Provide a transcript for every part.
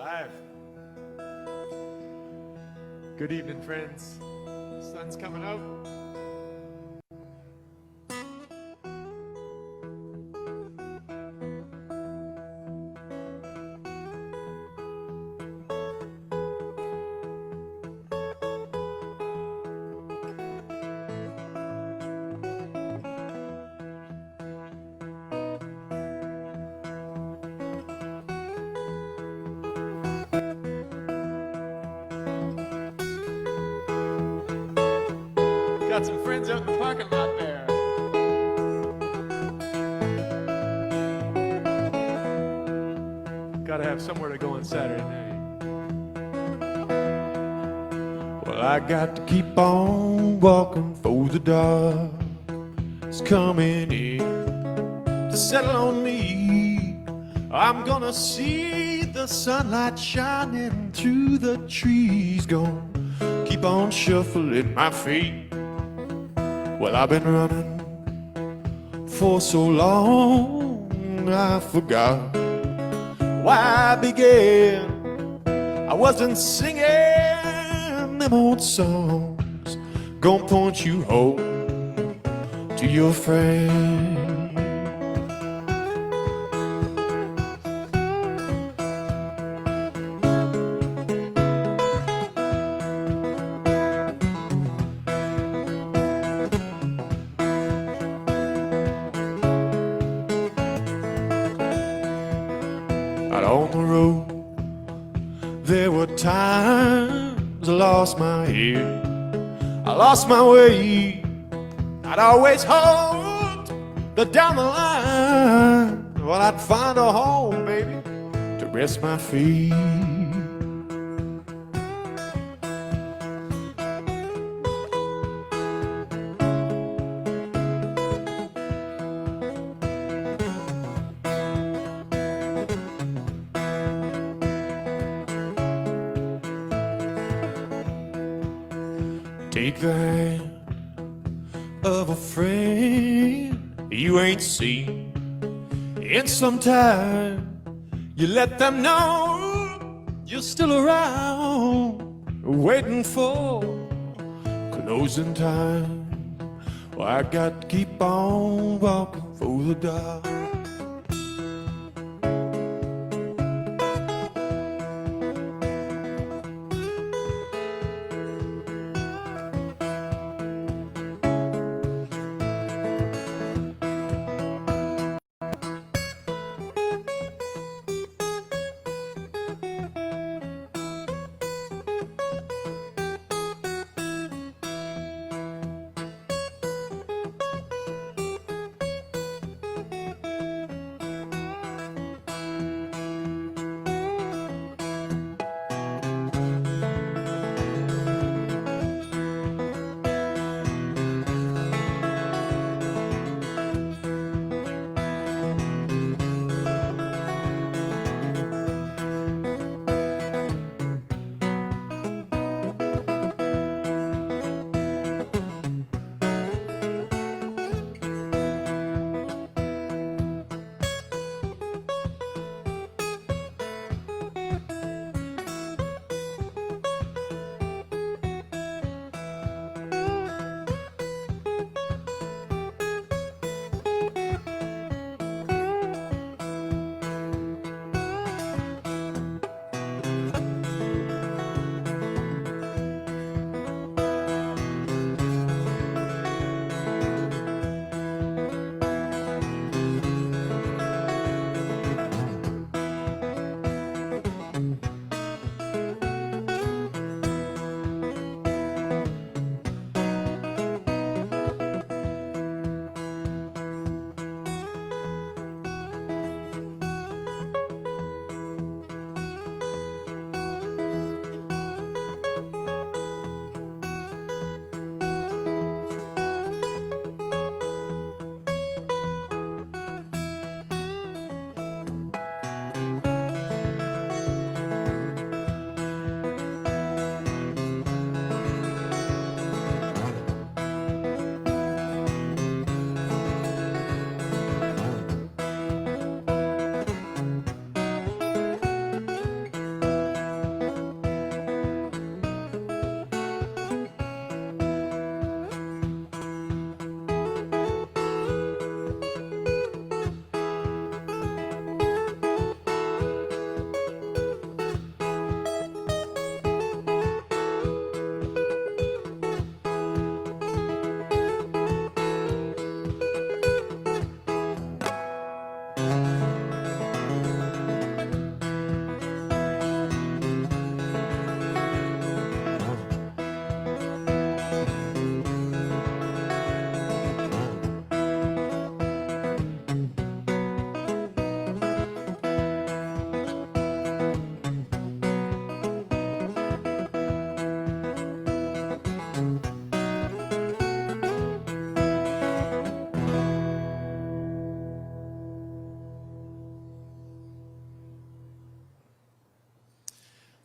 Live. Good evening, friends. Sun's coming up. Got some friends out in the parking lot there. Gotta have somewhere to go on Saturday night. Well, I got to keep on walking for the dark. It's coming in to settle on me. I'm gonna see the sunlight shining through the trees. Gonna keep on shuffling my feet. Well, I've been running for so long, I forgot why I began. I wasn't singing them old songs. Gonna point you home to your friend. Out on the road, there were times I lost my head, I lost my way. I'd always hoped that down the line, well, I'd find a home, baby, to rest my feet. Take the hand of a friend you ain't seen in some time. You let them know you're still around, waiting for closing time. Well, I got to keep on walking for the dark.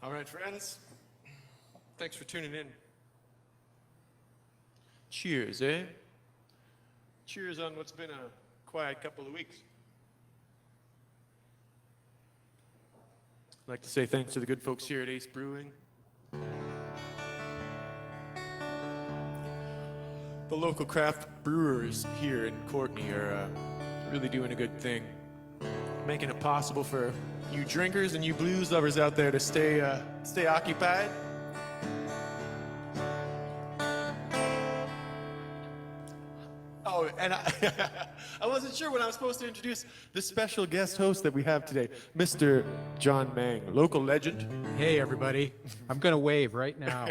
All right, friends. Thanks for tuning in. Cheers, eh? Cheers on what's been a quiet couple of weeks. I'd like to say thanks to the good folks here at Ace Brewing. The local craft brewers here in Courtney are really doing a good thing, making it possible for you drinkers and you blues lovers out there to stay occupied. Oh, and I wasn't sure when I was supposed to introduce the special guest host that we have today, Mr. John Mang, local legend. Hey, everybody. I'm going to wave right now.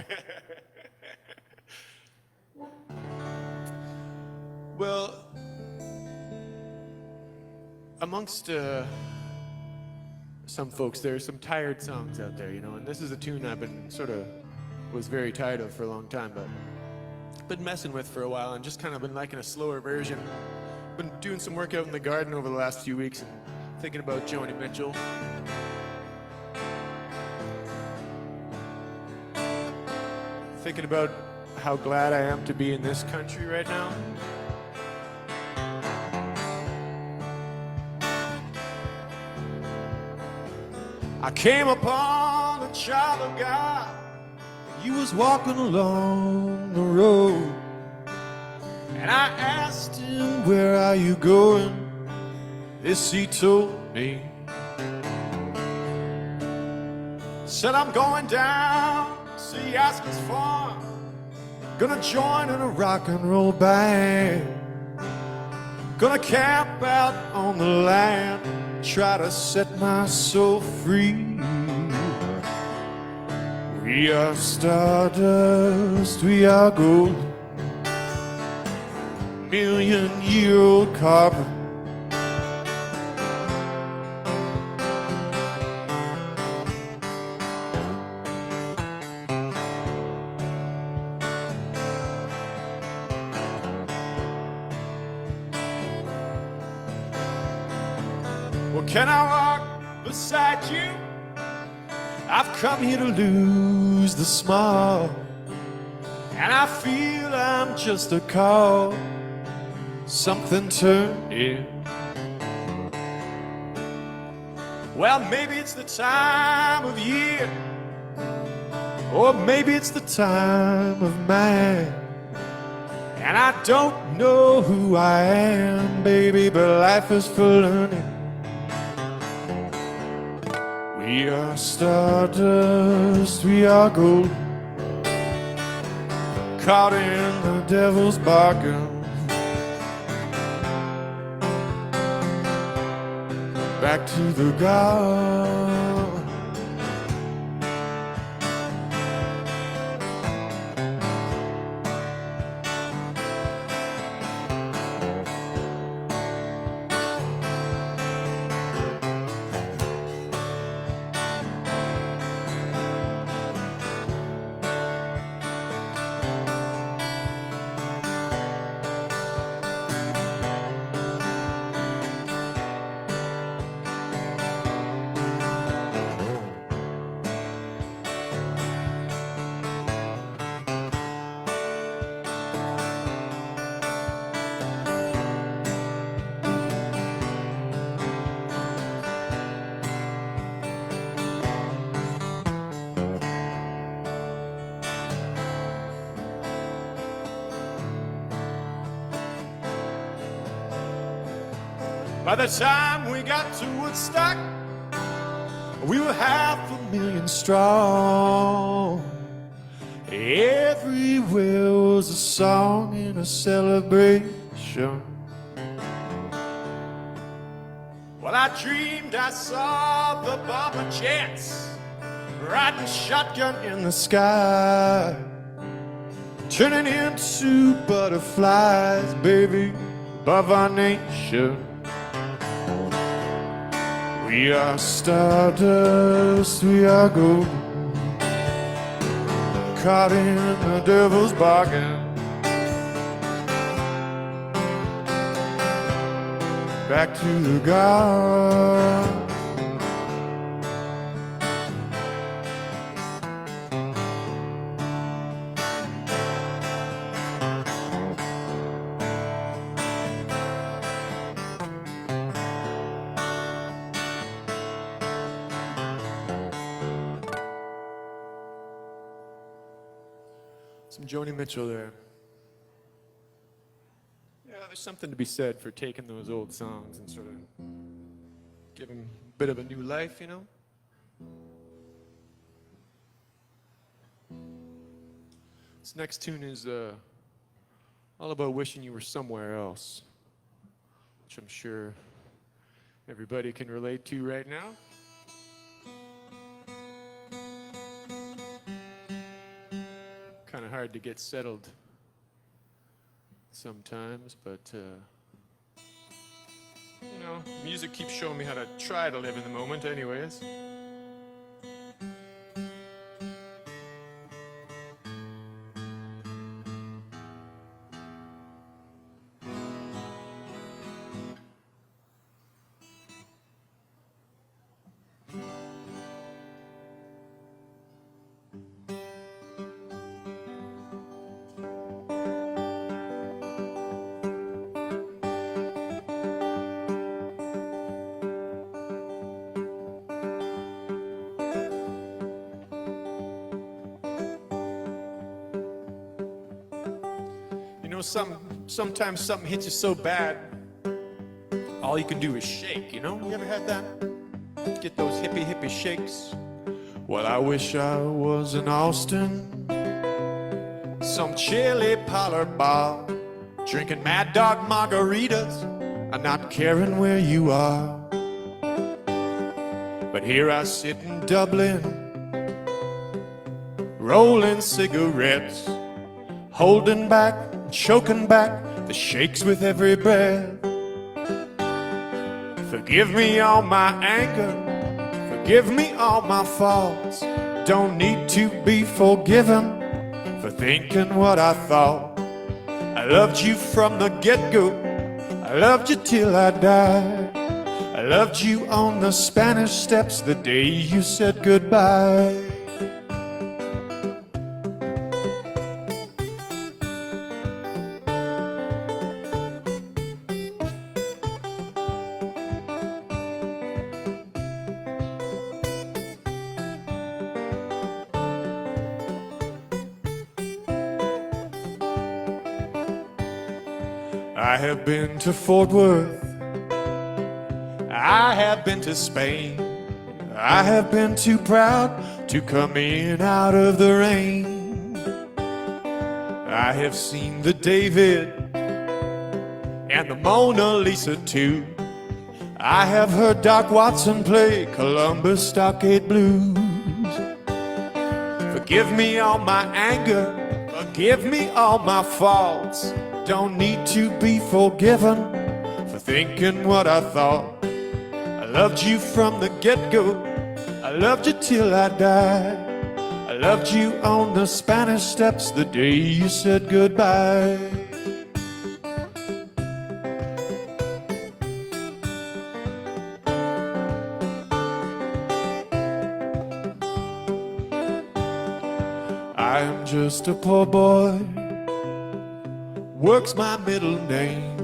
Well, amongst some folks, there are some tired songs out there, you know, and this is a tune I've been was very tired of for a long time, but been messing with for a while and just kind of been liking a slower version. Been doing some work out in the garden over the last few weeks and thinking about Joni Mitchell. Thinking about how glad I am to be in this country right now. I came upon a child of God. He was walking along the road, and I asked him, "Where are you going?" This he told me. Said, "I'm going down to see Oscar's farm. Gonna join in a rock and roll band. Gonna camp out on the land, try to set my soul free. We are stardust, we are gold, million-year-old carbon. Well, can I walk beside you? I've come here to lose the smile, and I feel I'm just a call, something turning. Well, maybe it's the time of year, or maybe it's the time of man, and I don't know who I am, baby, but life is for learning. We are stardust, we are gold, caught in the devil's bargain. Back to the garden. By the time we got to Woodstock, we were 500,000 strong. Everywhere was a song and a celebration. Well, I dreamed I saw the bomber jets riding shotgun in the sky, turning into butterflies, baby, above our nation. We are stardust, we are gold, caught in the devil's bargain. Back to the garden. Some Joni Mitchell there. Yeah, there's something to be said for taking those old songs and sort of giving them a bit of a new life, you know? This next tune is all about wishing you were somewhere else, which I'm sure everybody can relate to right now. Kind of hard to get settled sometimes, but you know, music keeps showing me how to try to live in the moment anyways. Sometimes something hits you so bad, all you can do is shake, you know? You ever had that? Get those hippie shakes? Well, I wish I was in Austin, some chilly parlor bar, drinking Mad Dog margaritas and not caring where you are. But here I sit in Dublin, rolling cigarettes, holding back, choking back the shakes with every breath. Forgive me all my anger, forgive me all my faults. Don't need to be forgiven for thinking what I thought. I loved you from the get-go, I loved you till I died. I loved you on the Spanish Steps the day you said goodbye. I have been to Fort Worth, I have been to Spain, I have been too proud to come in out of the rain. I have seen the David and the Mona Lisa too. I have heard Doc Watson play Columbus Stockade Blues. Forgive me all my anger, forgive me all my faults. Don't need to be forgiven for thinking what I thought. I loved you from the get-go, I loved you till I died. I loved you on the Spanish Steps the day you said goodbye. I am just a poor boy, work's my middle name.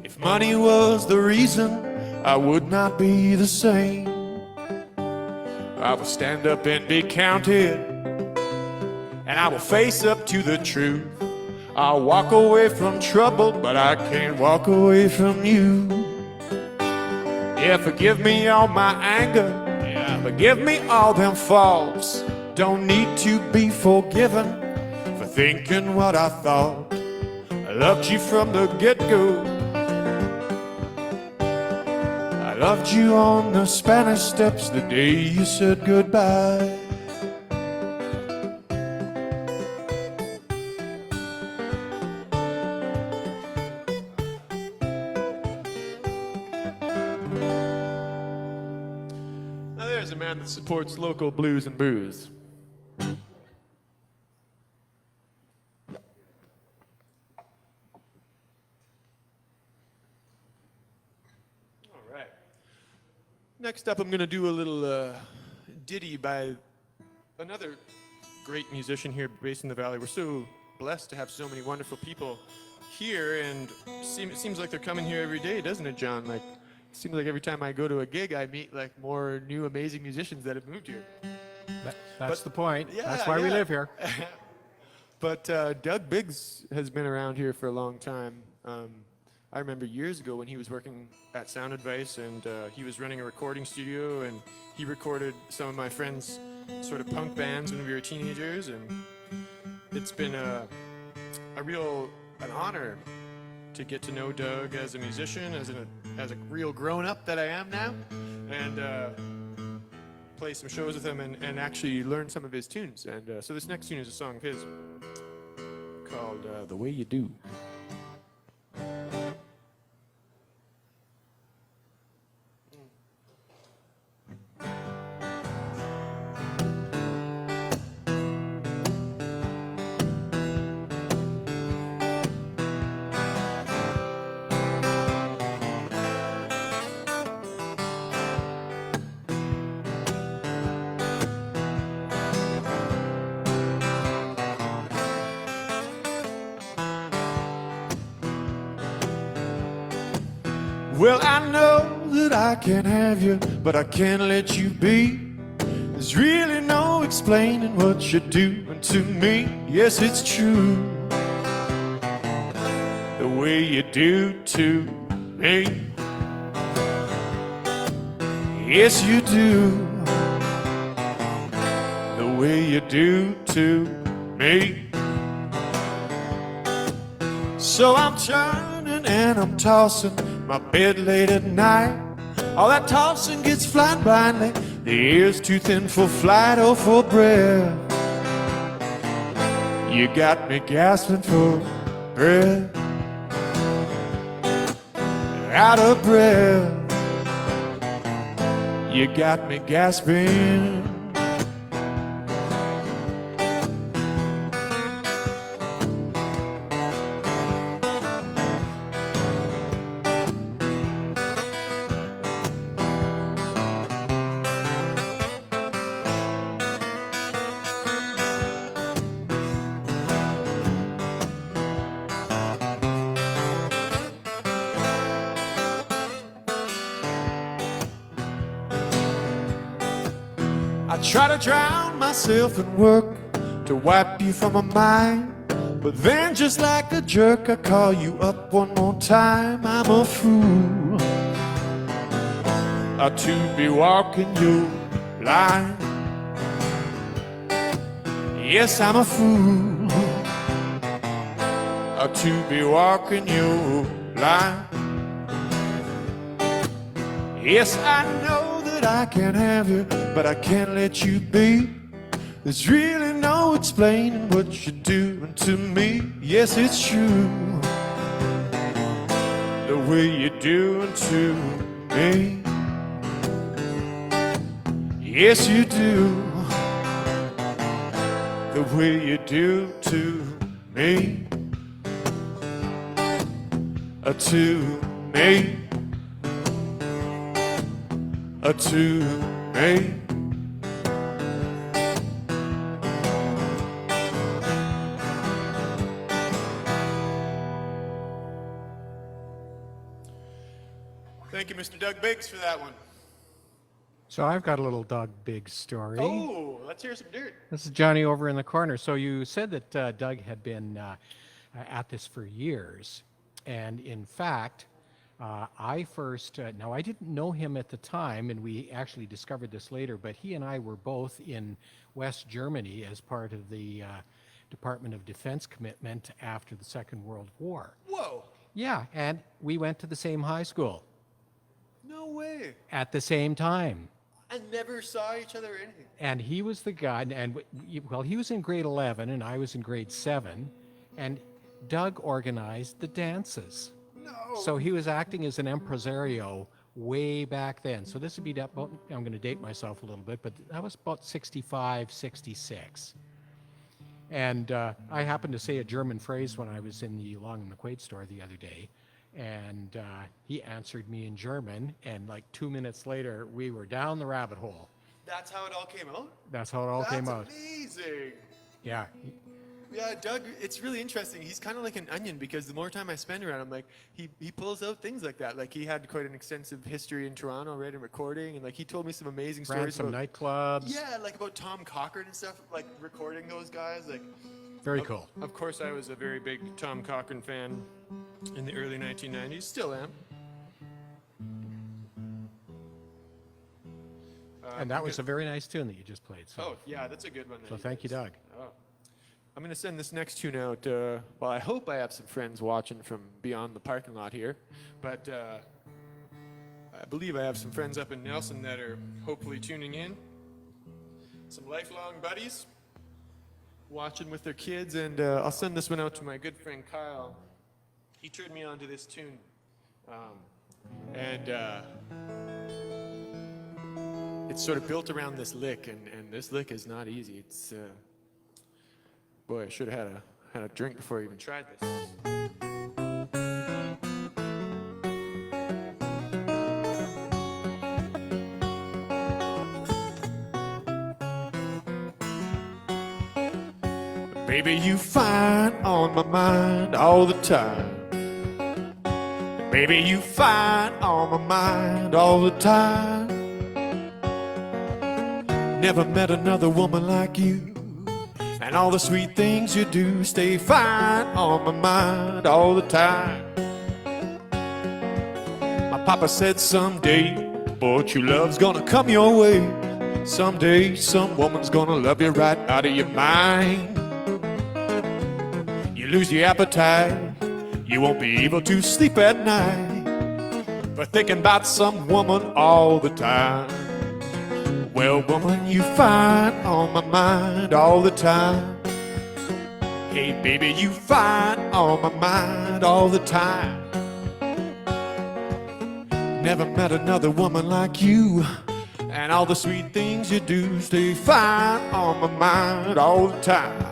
If money was the reason, I would not be the same. I will stand up and be counted, and I will face up to the truth. I'll walk away from trouble, but I can't walk away from you. Yeah, forgive me all my anger, yeah, forgive me all them faults. Don't need to be forgiven for thinking what I thought. I loved you from the get-go, I loved you on the Spanish Steps the day you said goodbye. Now there's a man that supports local blues and booze. Next up, I'm going to do a little ditty by another great musician here based in the Valley. We're so blessed to have so many wonderful people here, and it seems like they're coming here every day, doesn't it, John? Like, it seems like every time I go to a gig, I meet like more new, amazing musicians that have moved here. That's the point. Yeah, that's why we live here. But Doug Biggs has been around here for a long time. I remember years ago when he was working at Sound Advice, and he was running a recording studio, and he recorded some of my friends' sort of punk bands when we were teenagers, and it's been an honor to get to know Doug as a musician, as a real grown-up that I am now, and play some shows with him and actually learn some of his tunes. And so this next tune is a song of his called The Way You Do. Well, I know that I can have you, but I can't let you be. There's really no explaining what you're doing to me. Yes, it's true, the way you do to me. Yes, you do, the way you do to me. So I'm turning and I'm tossing my bed late at night. All that tossing gets flying blindly. The air's too thin for flight or for breath. You got me gasping for breath, out of breath. You got me gasping. I try to drown myself in work to wipe you from my mind, but then just like a jerk I call you up one more time. I'm a fool to be walking you blind. Yes, I'm a fool to be walking you blind. Yes, I know that I can have you, but I can't let you be. There's really no explaining what you're doing to me. Yes, it's true, the way you're doing to me. Yes, you do, the way you do to me. To me. To me. Thank you, Mr. Doug Biggs, for that one. So I've got a little Doug Biggs story. Oh, let's hear some dirt. This is Johnny over in the corner. So you said that Doug had been at this for years. And in fact, I first, now I didn't know him at the time, and we actually discovered this later, but he and I were both in West Germany as part of the Department of Defense commitment after the Second World War. Whoa. Yeah, and we went to the same high school. No way. At the same time. I never saw each other or anything. And he was the guy, and well, he was in grade 11 and I was in grade 7, and Doug organized the dances. No. So he was acting as an impresario way back then. So this would be about, I'm going to date myself a little bit, but that was about 65, 66. And I happened to say a German phrase when I was in the Long and McQuaid store the other day. And he answered me in German, and like 2 minutes later, we were down the rabbit hole. That's how it all came out? That's how it all came out. That's amazing. Yeah. Yeah, Doug, it's really interesting. He's kind of like an onion, because the more time I spend around him, like he pulls out things like that. Like he had quite an extensive history in Toronto, right, and recording, and like he told me some amazing Ran stories some about nightclubs. Yeah, like about Tom Cochran and stuff, like recording those guys. Like Very cool. Of course, I was a very big Tom Cochrane fan in the early 1990s. Still am. And that was a very nice tune that you just played. So, Oh, yeah, that's a good one. so thank you, Doug. Oh. I'm going to send this next tune out. Well, I hope I have some friends watching from beyond the parking lot here. But I believe I have some friends up in Nelson that are hopefully tuning in. Some lifelong buddies watching with their kids. And I'll send this one out to my good friend Kyle. He turned me on to this tune. It's sort of built around this lick, and this lick is not easy. It's boy, I should have had a drink before I even tried this. Baby, you fine on my mind all the time. Baby, you fine on my mind all the time. Never met another woman like you, and all the sweet things you do stay fine on my mind all the time. My papa said someday, boy, true love's gonna come your way. Someday, some woman's gonna love you right out of your mind. You lose your appetite, you won't be able to sleep at night, for thinking about some woman all the time. Well, woman, you fine on my mind all the time. Hey, baby, you fine on my mind all the time. Never met another woman like you, and all the sweet things you do stay fine on my mind all the time.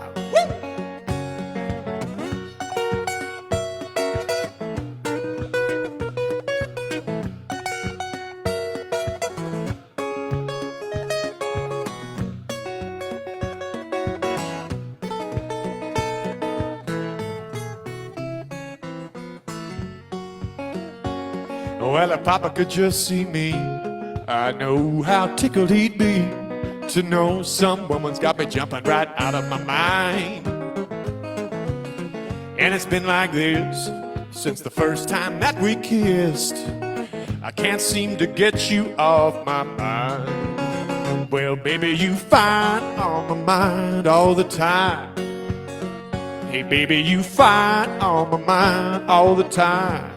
Well, if Papa could just see me, I know how tickled he'd be to know some woman's got me jumping right out of my mind. And it's been like this since the first time that we kissed. I can't seem to get you off my mind. Well, baby, you fine on my mind all the time. Hey, baby, you fine on my mind all the time.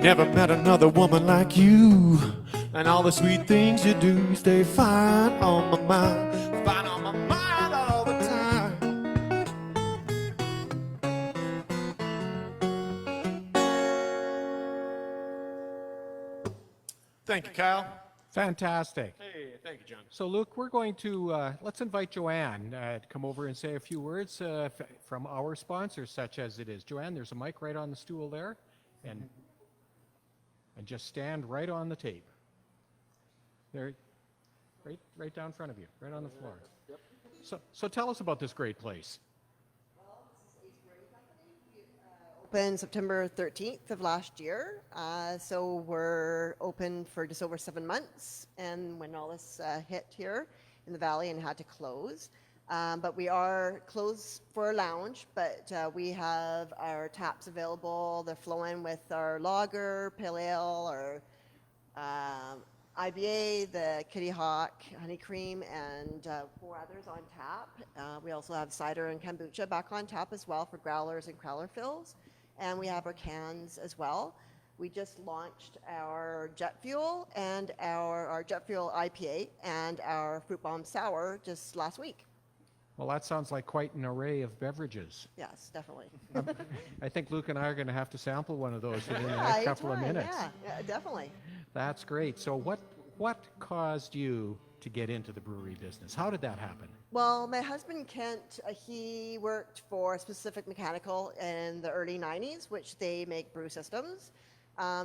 Never met another woman like you, and all the sweet things you do stay fine on my mind, fine on my mind all the time. Thank you, Kyle. Fantastic. Hey, thank you, John. So, Luke, we're going to let's invite Joanne to come over and say a few words from our sponsors, such as it is. Joanne, there's a mic right on the stool there, and just stand right on the tape. There, right down in front of you, right on the floor. Yep. So tell us about this great place. Well, this is Ace Brewery Company. We opened September 13th of last year. So we're open for just over 7 months. And when all this hit here in the valley and had to close. But we are closed for a lounge, but we have our taps available. They're flowing with our lager, pale ale, our IBA, the Kitty Hawk, honey cream, and 4 others on tap. We also have cider and kombucha back on tap as well for growlers and crowler fills. And we have our cans as well. We just launched our Jet Fuel and our Jet Fuel IPA and our Fruit Bomb Sour just last week. Well, that sounds like quite an array of beverages. Yes, definitely. I think Luke and I are going to have to sample one of those within the Yeah, next each couple of one, minutes. Yeah, definitely. That's great. So what caused you to get into the brewery business? How did that happen? Well, my husband Kent, he worked for Specific Mechanical in the early 90s, which they make brew systems.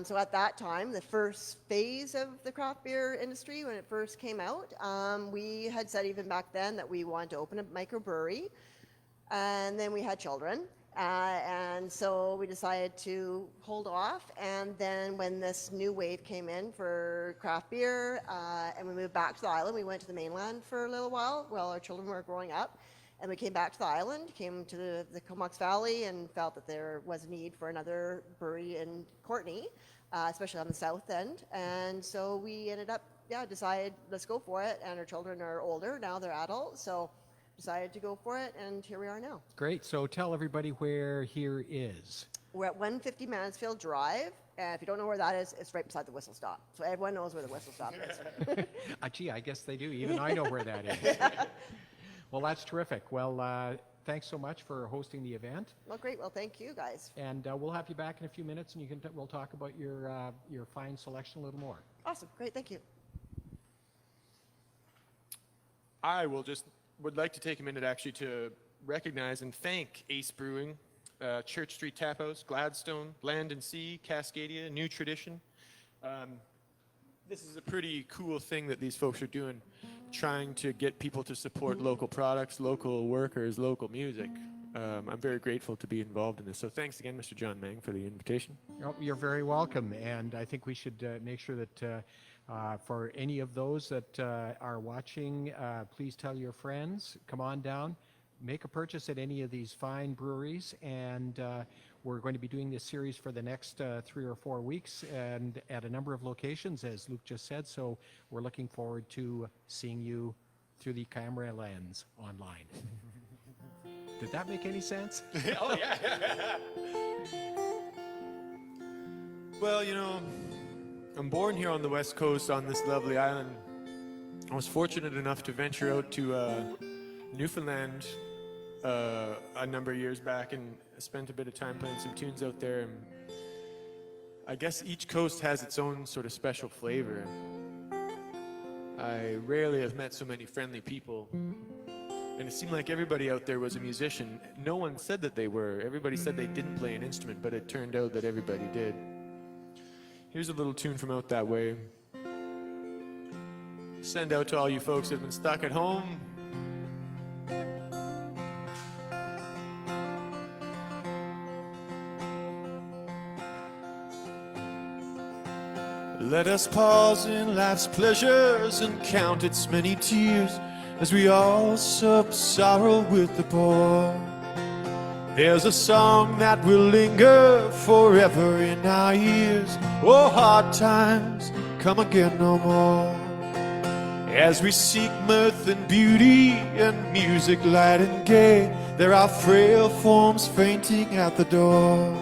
So at that time, the first phase of the craft beer industry, when it first came out, we had said even back then that we wanted to open a microbrewery. And then we had children. And so we decided to hold off. And then when this new wave came in for craft beer, and we moved back to the island, we went to the mainland for a little while our children were growing up. And we came back to the island, came to the Comox Valley, and felt that there was a need for another brewery in Courtenay, especially on the south end. And so we ended up, decided, let's go for it. And our children are older, now they're adults, so decided to go for it, and here we are now. Great. So tell everybody where here is. We're at 150 Mansfield Drive, and if you don't know where that is, it's right beside the whistle stop. So everyone knows where the whistle stop is. Gee, I guess they do. Even I know where that is. Well, that's terrific. Well, thanks so much for hosting the event. Well, great. Well, thank you, guys. And we'll have you back in a few minutes, and we'll talk about your fine selection a little more. Awesome. Great. Thank you. I would like to take a minute actually to recognize and thank Ace Brewing, Church Street Tap House, Gladstone, Land and Sea, Cascadia, New Tradition. This is a pretty cool thing that these folks are doing, trying to get people to support local products, local workers, local music. I'm very grateful to be involved in this. So thanks again, Mr. John Mang, for the invitation. Oh, you're very welcome. And I think we should make sure that for any of those that are watching, please tell your friends, come on down, make a purchase at any of these fine breweries, and we're going to be doing this series for the next 3 or 4 weeks and at a number of locations, as Luke just said, so we're looking forward to seeing you through the camera lens online. Did that make any sense? Oh, yeah. Well, you know, I'm born here on the West Coast on this lovely island. I was fortunate enough to venture out to Newfoundland a number of years back and spent a bit of time playing some tunes out there. And I guess each coast has its own sort of special flavor. I rarely have met so many friendly people. And it seemed like everybody out there was a musician. No one said that they were. Everybody said they didn't play an instrument, but it turned out that everybody did. Here's a little tune from out that way. Send out to all you folks that have been stuck at home. Let us pause in life's pleasures and count its many tears as we all sup sorrow with the poor. There's a song that will linger forever in our ears. Oh, hard times come again no more. As we seek mirth and beauty and music light and gay, there are frail forms fainting at the door.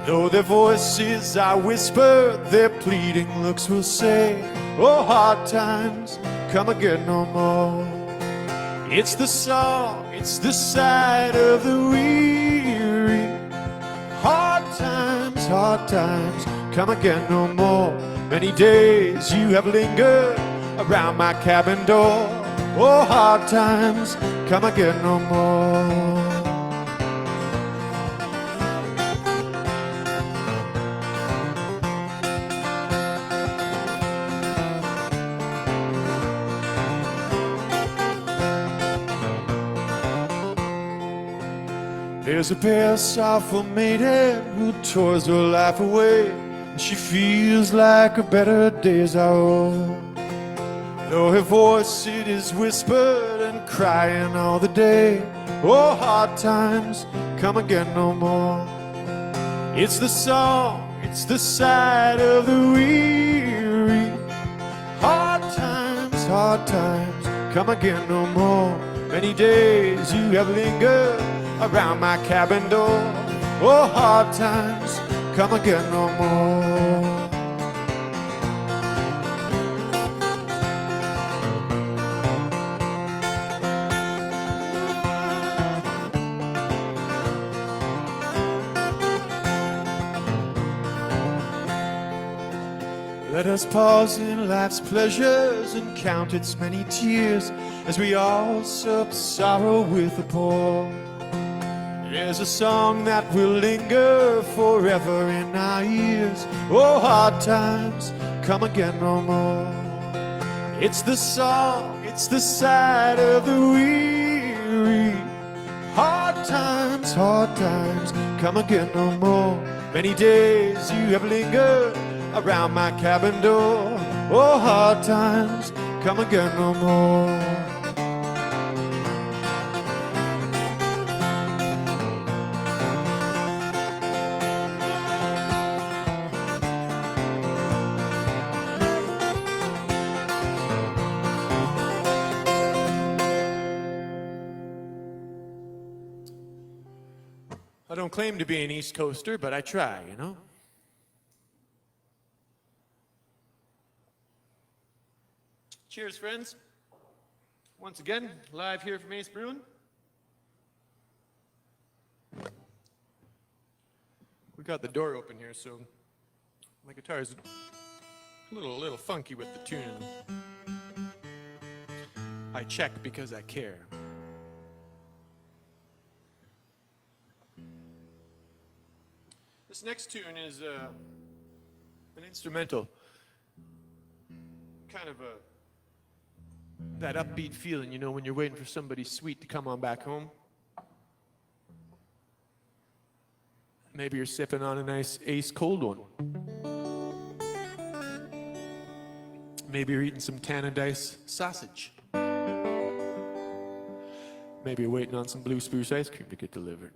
Though their voices are whispered, their pleading looks will say, oh, hard times come again no more. It's the song, it's the sight of the weary. Hard times come again no more. Many days you have lingered around my cabin door. Oh, hard times come again no more. There's a pale, sorrowful maiden who toils her life away, and she feels like her better days are over. Though her voice it is whispered and crying all the day, oh, hard times come again no more. It's the song, it's the sight of the weary. Hard times come again no more. Many days you have lingered around my cabin door. Oh, hard times come again no more. Let us pause in life's pleasures and count its many tears as we all sup sorrow with the poor. There's a song that will linger forever in our ears. Oh, hard times come again no more. It's the song, it's the sight of the weary. Hard times come again no more. Many days you have lingered around my cabin door. Oh, hard times come again no more. I don't claim to be an East Coaster, but I try, you know? Cheers, friends. Once again, live here from Ace Brewing. We got the door open here, so my guitar is a little funky with the tuning. I check because I care. This next tune is an instrumental, kind of that upbeat feeling, you know, when you're waiting for somebody sweet to come on back home. Maybe you're sipping on a nice Ace cold one. Maybe you're eating some Tannadice sausage. Maybe you're waiting on some Blue Spruce ice cream to get delivered.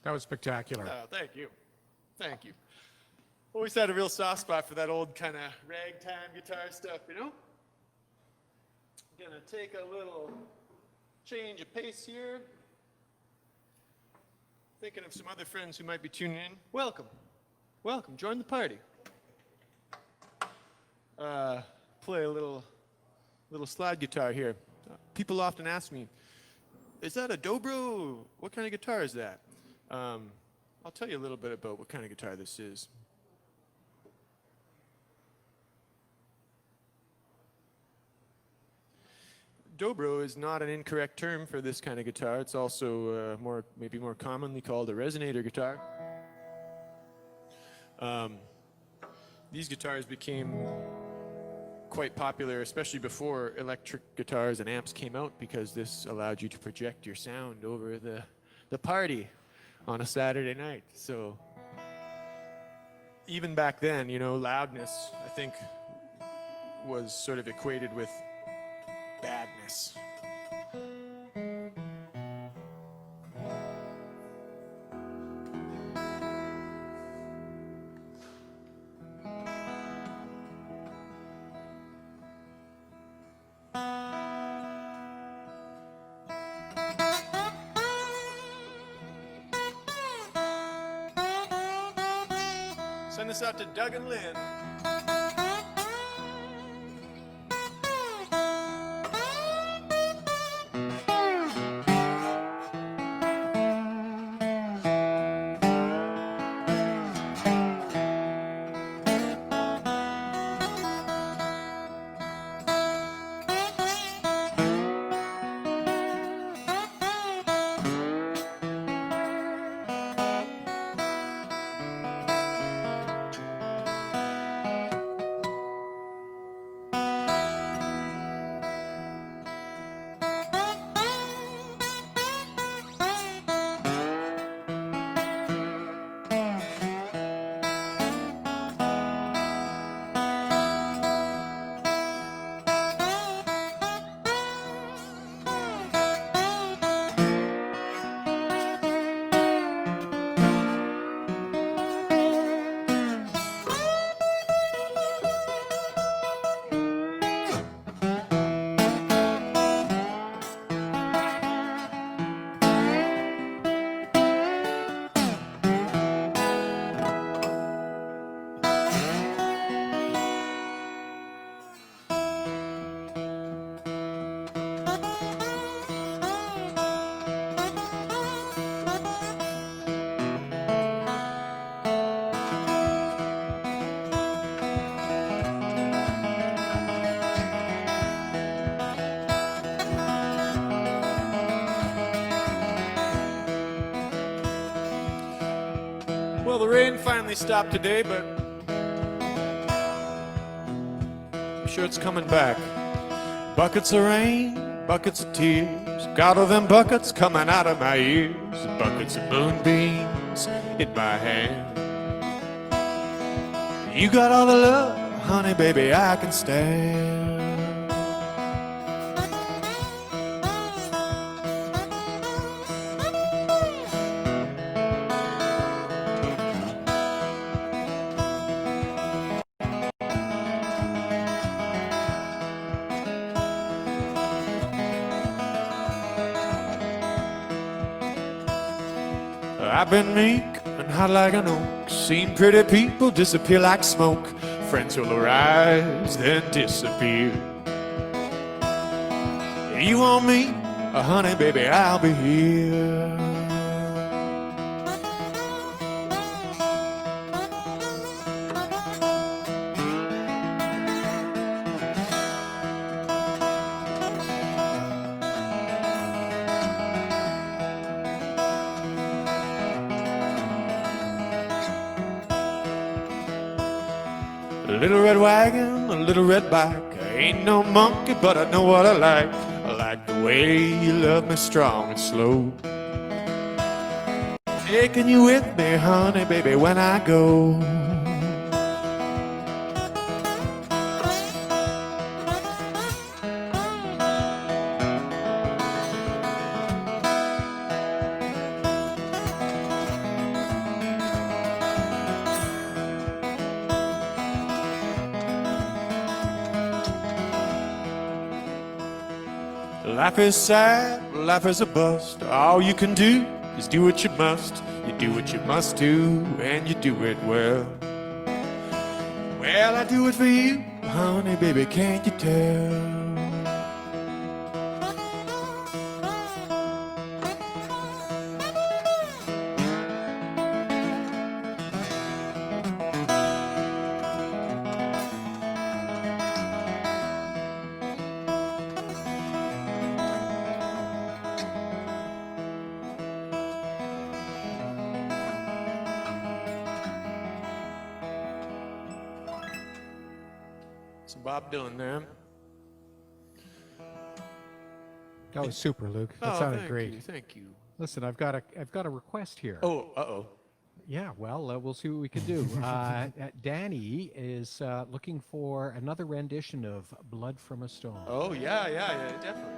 That was spectacular. Oh, thank you. Thank you. Always had a real soft spot for that old kind of ragtime guitar stuff, you know? Gonna take a little change of pace here. Thinking of some other friends who might be tuning in. Welcome. Welcome. Join the party. Play a little slide guitar here. People often ask me, is that a dobro? What kind of guitar is that? I'll tell you a little bit about what kind of guitar this is. Dobro is not an incorrect term for this kind of guitar. It's also maybe more commonly called a resonator guitar. These guitars became quite popular, especially before electric guitars and amps came out, because this allowed you to project your sound over the party on a Saturday night. So even back then, you know, loudness, I think, was sort of equated with badness. this out to Doug and Lynn. Well, the rain finally stopped today, but I'm sure it's coming back. Buckets of rain, buckets of tears, got all them buckets coming out of my ears, buckets of moonbeams in my hand. You got all the love, honey, baby, I can stand. I've been meek and hot like an oak, seen pretty people disappear like smoke. Friends will arise, then disappear. You want me? Honey, baby, I'll be here. A little red wagon, a little red bike. I ain't no monkey, but I know what I like. I like the way you love me strong and slow. Taking you with me, honey, baby, when I go. Life is sad, life is a bust. All you can do is do what you must. You do what you must do, and you do it well. Well, I do it for you, honey, baby, can't you tell? Some Bob Dylan there. That was super, Luke. That sounded great. Thank you. Listen, I've got a request here. Oh, uh-oh. Yeah, well, we'll see what we can do. Danny is looking for another rendition of "Blood from a Stone." Oh, yeah, definitely.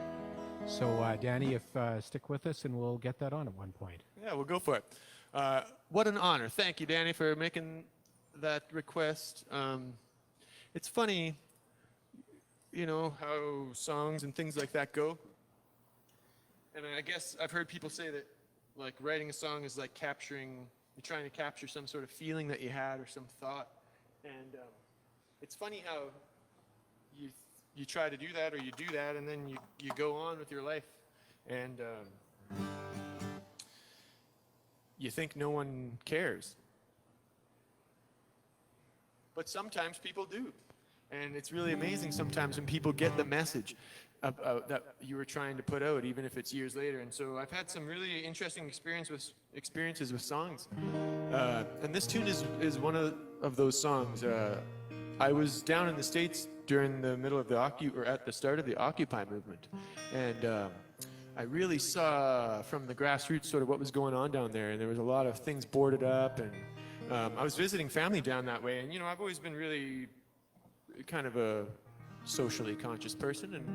So, Danny, if stick with us, and we'll get that on at one point. Yeah, we'll go for it. What an honor. Thank you, Danny, for making that request. It's funny, you know, how songs and things like that go. And I guess I've heard people say that, like, writing a song is like capturing you're trying to capture some sort of feeling that you had or some thought. And it's funny how you try to do that or you do that, and then you go on with your life, and you think no one cares. But sometimes people do. And it's really amazing sometimes when people get the message that you were trying to put out, even if it's years later. And so I've had some really interesting experiences with songs. And this tune is one of those songs. I was down in the States during the middle of at the start of the Occupy movement. And I really saw from the grassroots sort of what was going on down there. And there was a lot of things boarded up. And I was visiting family down that way. And, you know, I've always been really kind of a socially conscious person, and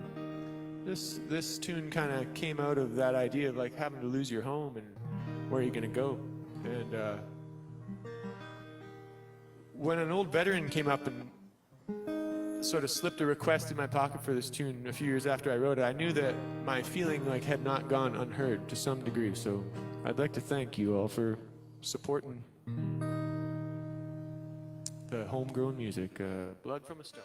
this tune kind of came out of that idea of like having to lose your home and where are you gonna go. And when an old veteran came up and sort of slipped a request in my pocket for this tune a few years after I wrote it, I knew that my feeling like had not gone unheard to some degree. So I'd like to thank you all for supporting the homegrown music, Blood from a Stone.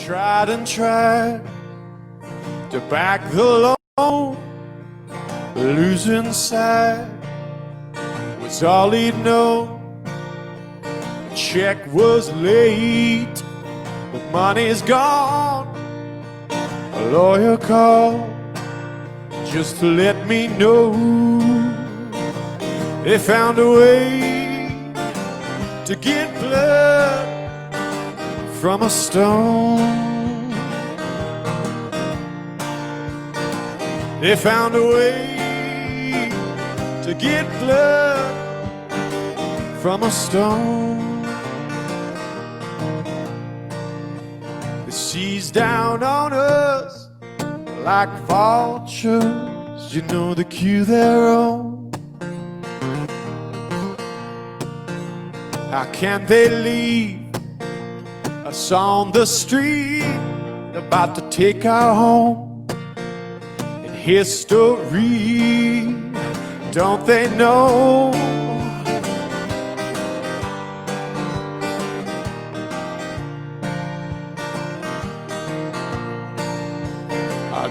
Tried and tried to back the loan, losing sight was all he'd know. Check was late, but money's gone. A lawyer called just to let me know they found a way to get blood from a stone. They found a way to get blood from a stone. The sea's down on us like vultures, you know the cue they're on. How can they leave us on the street, about to take our home in history? Don't they know?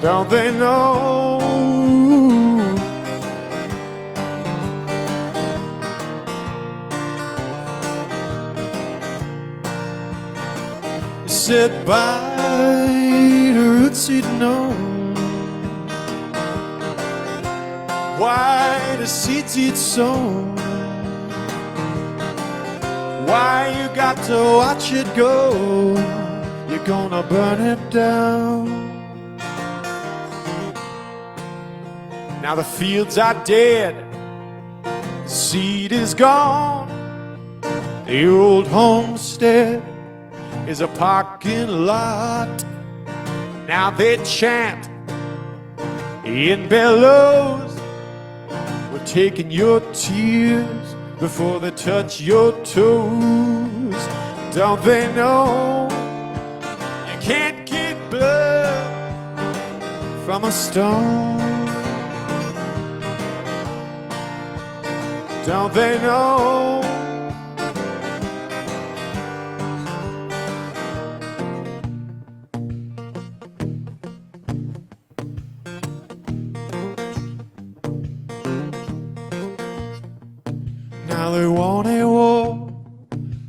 Don't they know? Said by the roots he'd know, why the seeds he'd sown, why you got to watch it go, you're gonna burn it down. Now the fields are dead, the seed is gone, the old homestead is a parking lot. Now they chant in bellows, we're taking your tears before they touch your toes. Don't they know you can't get blood from a stone? Don't they know? Now they want a war,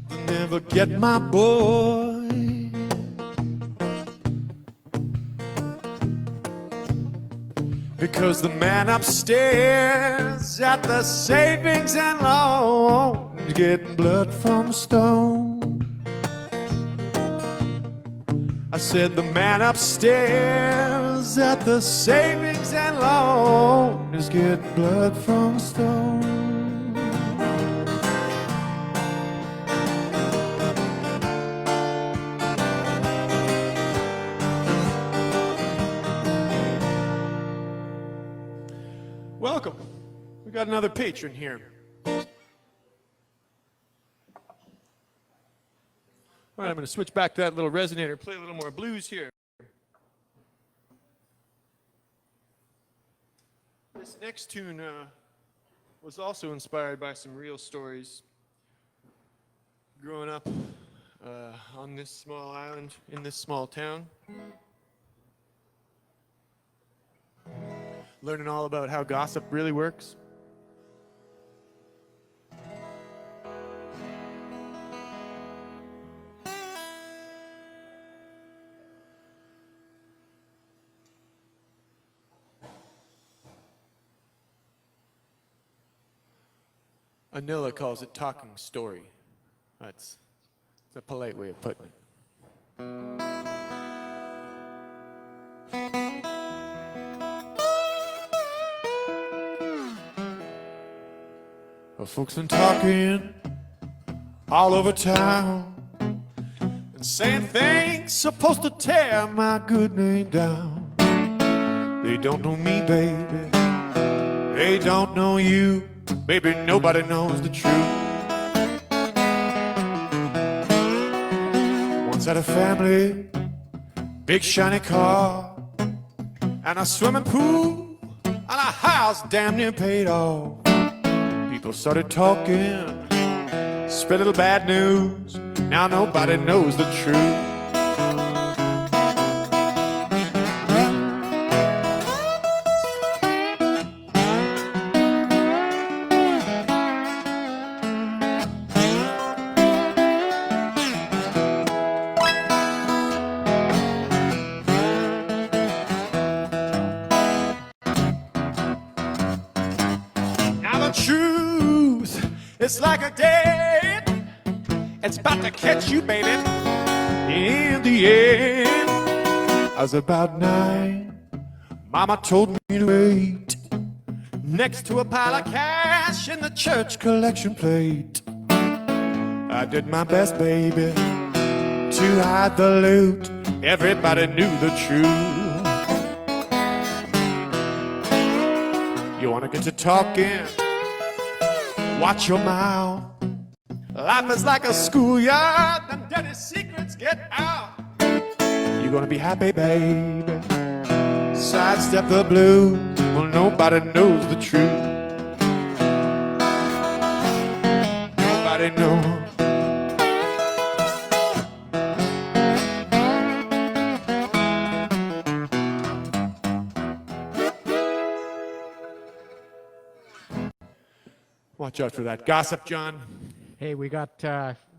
they'll never get my boy. Because the man upstairs at the savings and loans getting blood from a stone. I said the man upstairs at the savings and loan is getting blood from a stone. Welcome. We got another patron here. All right, I'm going to switch back to that little resonator, play a little more blues here. This next tune was also inspired by some real stories. Growing up on this small island, in this small town. Learning all about how gossip really works. Anilla calls it talking story. That's a polite way of putting it. Well, folks been talking all over town and saying things supposed to tear my good name down. They don't know me, baby. They don't know you. Baby, nobody knows the truth. Once had a family, big shiny car, and a swimming pool, and a house damn near paid off. People started talking, spread a little bad news. Now nobody knows the truth. It's like a dead. It's about to catch you, baby. In the end, I was about 9. Mama told me to wait next to a pile of cash in the church collection plate. I did my best, baby, to hide the loot. Everybody knew the truth. You wanna get to talking? Watch your mouth. Life is like a schoolyard. Them dirty secrets get out. You're gonna be happy, baby. Sidestep the blues. Well, nobody knows the truth. Nobody knows. Watch out for that gossip, John. Hey, we got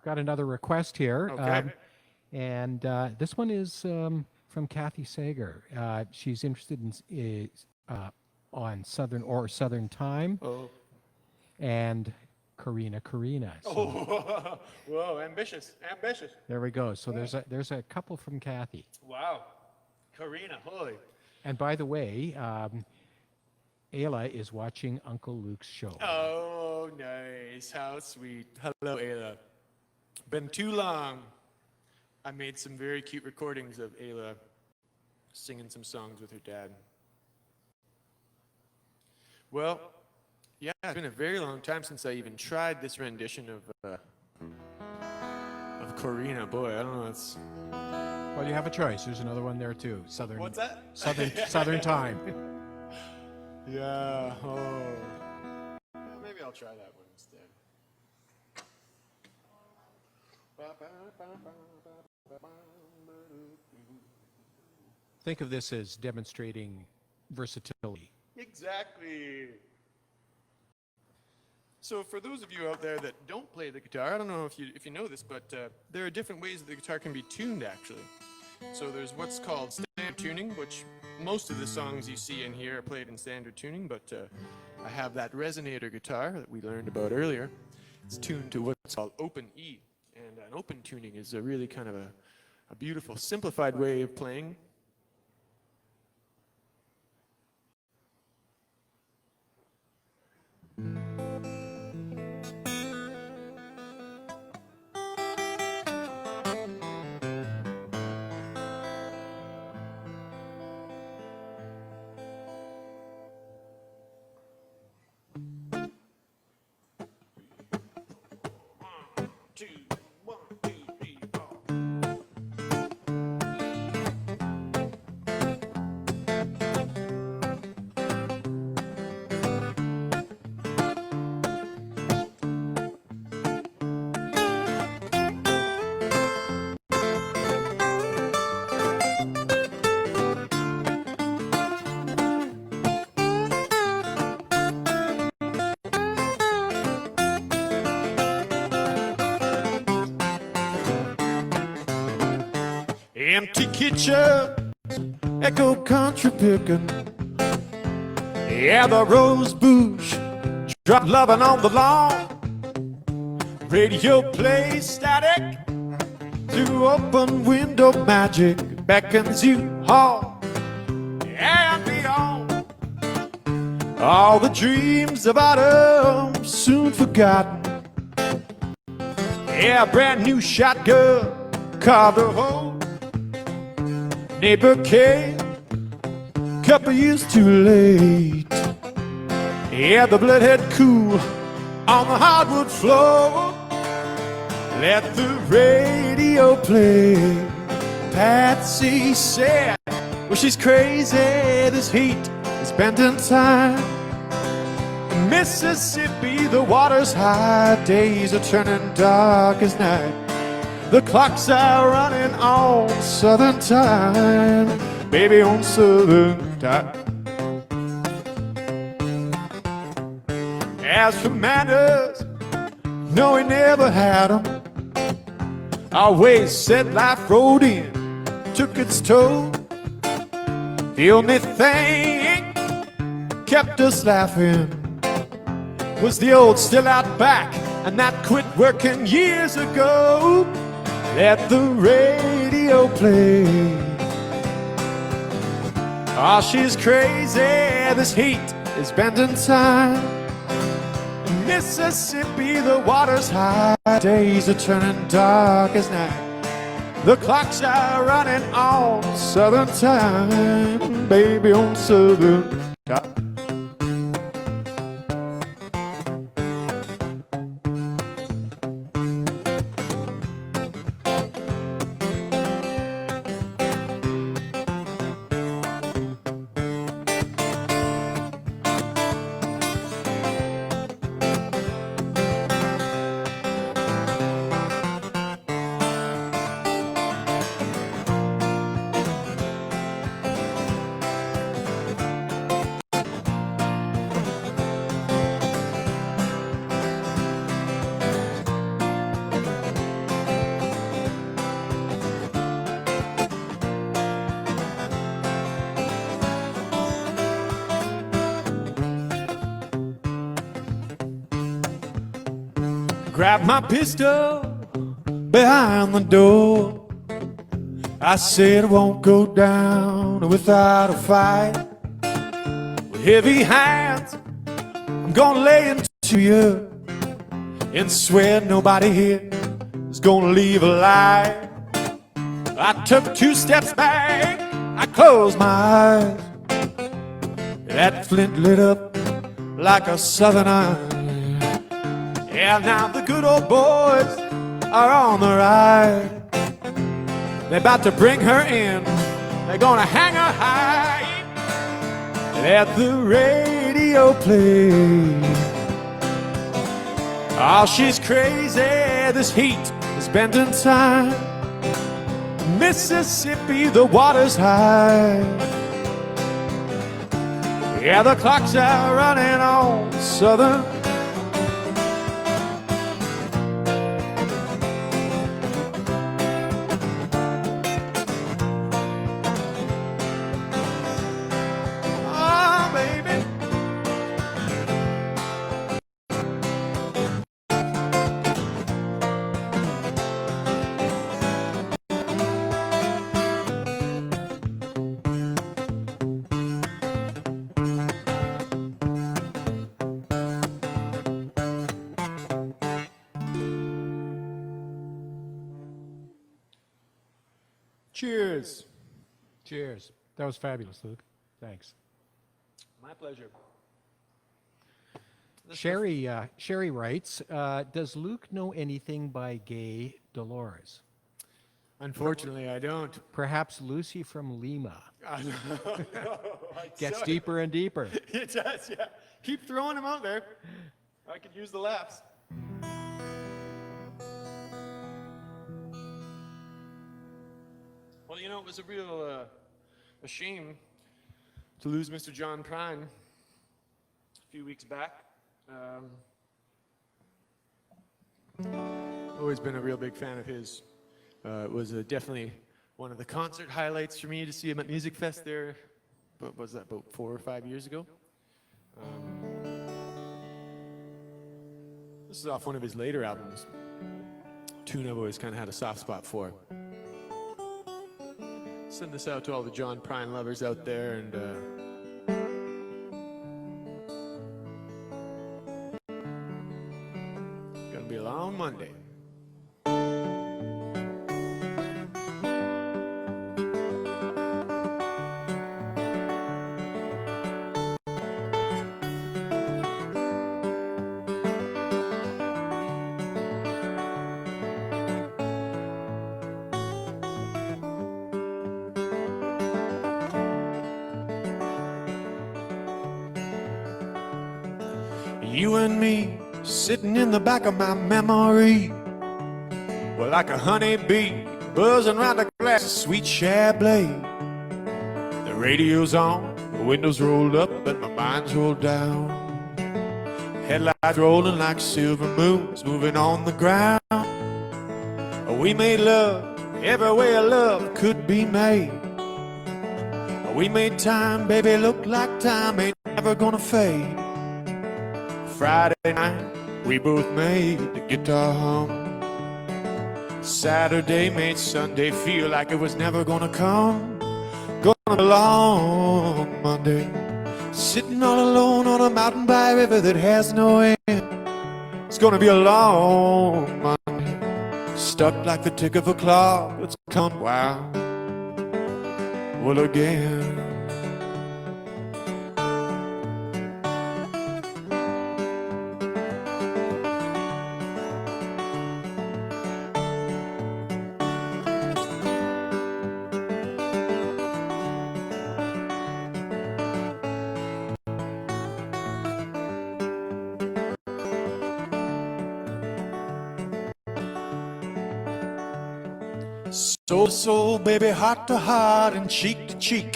another request here. Okay. And this one is from Kathy Sager. She's interested in on Southern Time. Oh. And Karina. So Oh, whoa, ambitious. there we go. So there's a couple from Kathy. Wow. Karina, holy. And by the way, Ayla is watching Uncle Luke's show. Oh, nice. How sweet. Hello, Ayla. Been too long. I made some very cute recordings of Ayla singing some songs with her dad. Well, yeah, it's been a very long time since I even tried this rendition of Corina. Boy, I don't know. It's Well, you have a choice. There's another one there too. what's that? Southern Time. Yeah. Oh. Well, maybe I'll try that one instead. Think of this as demonstrating versatility. Exactly. So for those of you out there that don't play the guitar, I don't know if you know this, but there are different ways that the guitar can be tuned, actually. So there's what's called standard tuning, which most of the songs you see in here are played in standard tuning, but I have that resonator guitar that we learned about earlier. It's tuned to what's called open E, and an open tuning is a really kind of a beautiful, simplified way of playing. Empty kitchen, echo country picking. Yeah, the rose bush drop loving on the lawn. Radio plays static through open window magic beckons you home and beyond. All the dreams of autumn soon forgotten. Yeah, brand new shotgun carved a hole. Neighbor came, couple years too late. Yeah, the blood had cool on the hardwood floor. Let the radio play. Patsy said, well, she's crazy, this heat is bent in time. Mississippi, the water's high, days are turning dark as night. The clocks are running on Southern time, baby, on Southern time. As for manners, no, he never had them. Always said life rode in, took its toll. The only thing kept us laughing was the old still out back, and that quit working years ago. Let the radio play. Oh, she's crazy, this heat is bending time. Mississippi, the water's high, days are turning dark as night. The clocks are running on Southern time, baby, on Southern time. Grab my pistol behind the door. I said it won't go down without a fight. With heavy hands, I'm gonna lay into you and swear nobody here is gonna leave alive. I took 2 steps back, I closed my eyes. That flint lit up like a southern eye. Yeah, now the good old boys are on the ride. They're about to bring her in, they're gonna hang her high. Let the radio play. Oh, she's crazy, this heat is bending time. Mississippi, the water's high. Yeah, the clocks are running on Southern. Cheers. Cheers. That was fabulous, Luke. Thanks. My pleasure. Sherry writes, does Luke know anything by Gay Dolores? Unfortunately, I don't. Perhaps Lucy from Lima. No, Gets deeper and deeper. It does, yeah. Keep throwing them out there. I could use the laughs. Well, you know, it was a real a shame to lose Mr. John Prine a few weeks back. Always been a real big fan of his. It was definitely one of the concert highlights for me to see him at Music Fest there. What was that, about 4 or 5 years ago? This is off one of his later albums. Tune I've always kind of had a soft spot for. Send this out to all the John Prine lovers out there, and gonna be a long Monday. You and me sitting in the back of my memory, we're like a honeybee buzzing around a glass of sweet Chablis. The radio's on, the windows rolled up, and my mind's rolled down. Headlights rolling like silver moons moving on the ground. We made love every way a love could be made. We made time, baby, look like time ain't never gonna fade. Friday night, we both made the guitar hum. Saturday made Sunday feel like it was never gonna come. Gonna be a long Monday, sitting all alone on a mountain by a river that has no end. It's gonna be a long Monday, stuck like the tick of a clock that's come. Wow, well again. Soul to soul, baby, heart to heart, and cheek to cheek.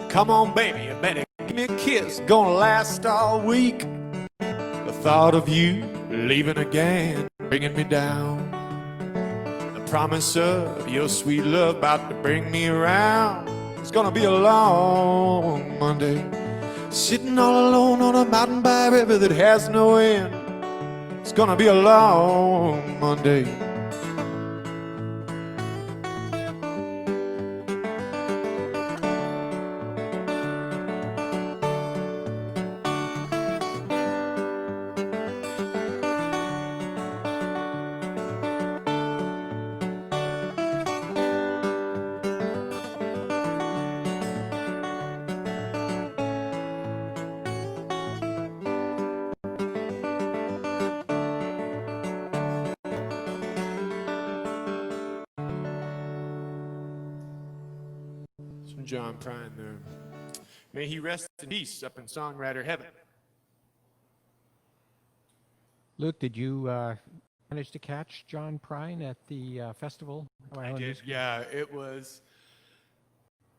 Come on, baby, you better give me a kiss, gonna last all week. The thought of you leaving again, bringing me down. The promise of your sweet love about to bring me around. It's gonna be a long Monday, sitting all alone on a mountain by a river that has no end. It's gonna be a long Monday. From John Prine there. May he rest in peace up in songwriter heaven. Luke, did you manage to catch John Prine at the festival? I did, yeah. It was,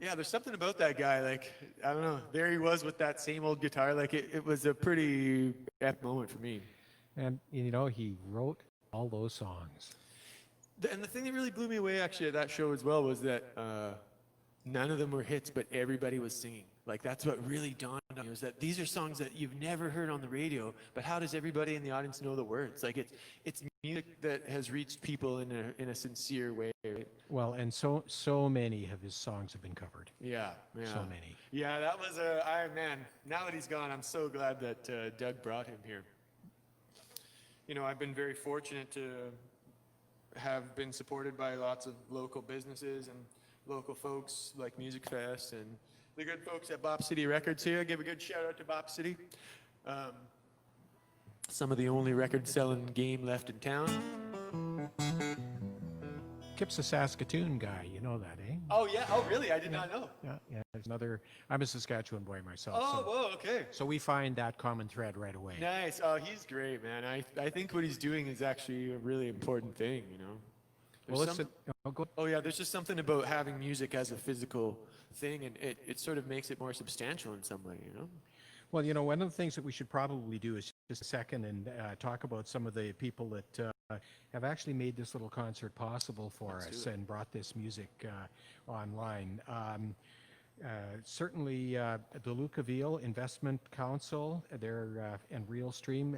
yeah, there's something about that guy. Like, I don't know, there he was with that same old guitar. Like, it was a pretty epic moment for me. And, you know, he wrote all those songs. And the thing that really blew me away, actually, at that show as well was that none of them were hits, but everybody was singing. Like, that's what really dawned on me, was that these are songs that you've never heard on the radio, but how does everybody in the audience know the words? Like, it's music that has reached people in a sincere way. Right? Well, and so many of his songs have been covered. Yeah. So many. Yeah, that was man, now that he's gone, I'm so glad that Doug brought him here. You know, I've been very fortunate to have been supported by lots of local businesses and local folks like Music Fest and the good folks at Bop City Records here. Give a good shout out to Bop City. Some of the only record selling game left in town. Kip's a Saskatoon guy, you know that, eh? Oh yeah, oh really? I did not know. Yeah, there's another, I'm a Saskatchewan boy myself. Oh, so, whoa, okay. So we find that common thread right away. Nice. Oh, he's great, man. I think what he's doing is actually a really important thing, you know. Well, listen, Oh yeah, there's just something about having music as a physical thing, and it sort of makes it more substantial in some way, you know? Well, you know, one of the things that we should probably do is just a second and talk about some of the people that have actually made this little concert possible for us and brought this music online. Certainly, the Lucaville Investment Council, and Realstream.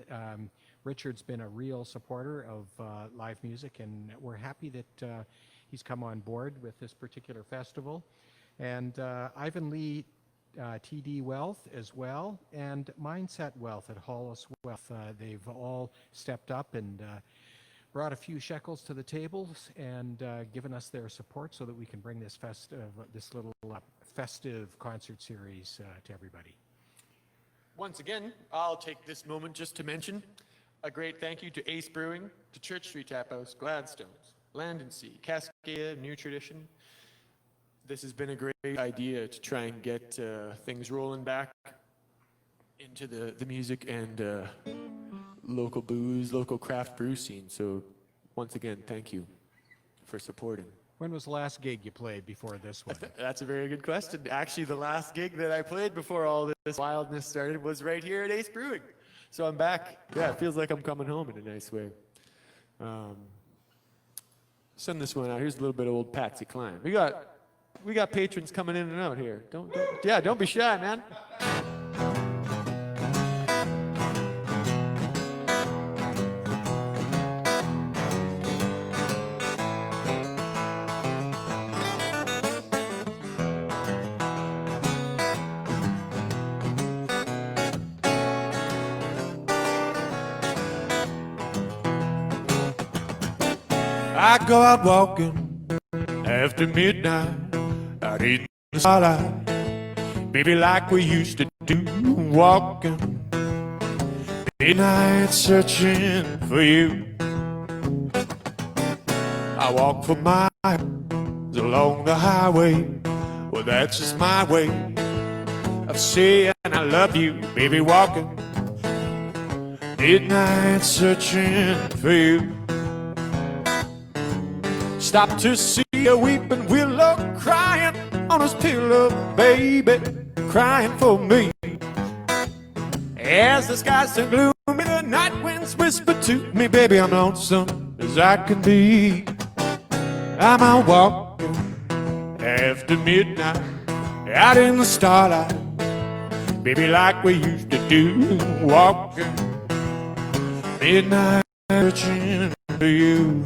Richard's been a real supporter of live music, and we're happy that he's come on board with this particular festival. And Ivan Lee, TD Wealth as well, and Mindset Wealth at Hollis Wealth. They've all stepped up and brought a few shekels to the tables and given us their support so that we can bring this little festive concert series to everybody. Once again, I'll take this moment just to mention a great thank you to Ace Brewing, to Church Street Tap House, Gladstones, Land and Sea, Cascadia, New Tradition. This has been a great idea to try and get things rolling back into the music and local booze, local craft brew scene. So once again, thank you for supporting. When was the last gig you played before this one? That's a very good question. Actually, the last gig that I played before all this wildness started was right here at Ace Brewing. So I'm back. Yeah, it feels like I'm coming home in a nice way. Send this one out. Here's a little bit of old Patsy Cline. We got patrons coming in and out here. Don't be shy, man. I go out walking after midnight, out in the starlight, baby, like we used to do, walking midnight searching for you. I walk for miles along the highway, well, that's just my way of saying I love you, baby, walking midnight searching for you. Stop to see a weeping willow crying on his pillow, baby, crying for me. As the skies turn gloomy, the night winds whisper to me, baby, I'm lonesome as I can be. I'm out walking after midnight, out in the starlight, baby, like we used to do, walking midnight searching for you.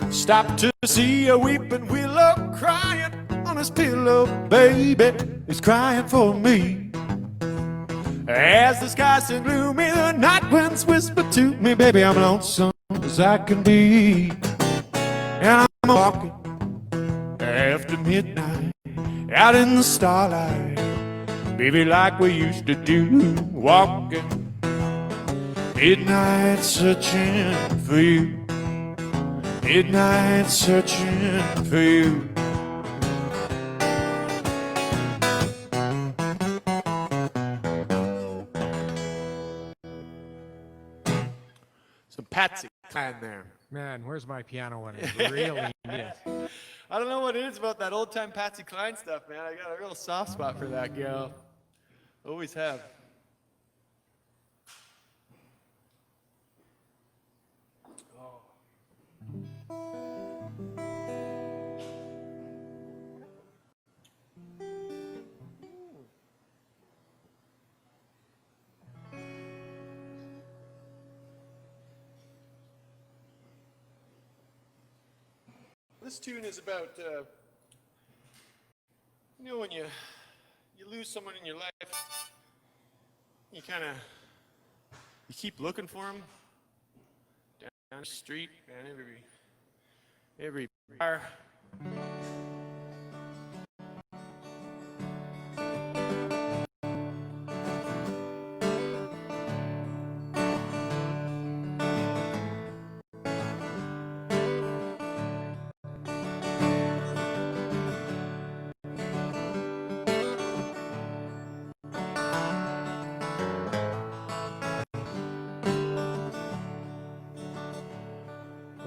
Stop to see a weeping willow crying on his pillow, baby, he's crying for me. As the skies turn gloomy, the night winds whisper to me, baby, I'm lonesome as I can be. And I'm walking after midnight, out in the starlight, baby, like we used to do, walking midnight searching for you. Midnight searching for you. Some Patsy Cline there. Man, where's my piano when I really need it? I don't know what it is about that old time Patsy Cline stuff, man. I got a real soft spot for that gal. Always have. This tune is about, you know, when you lose someone in your life, you keep looking for them down the street, man, every bar,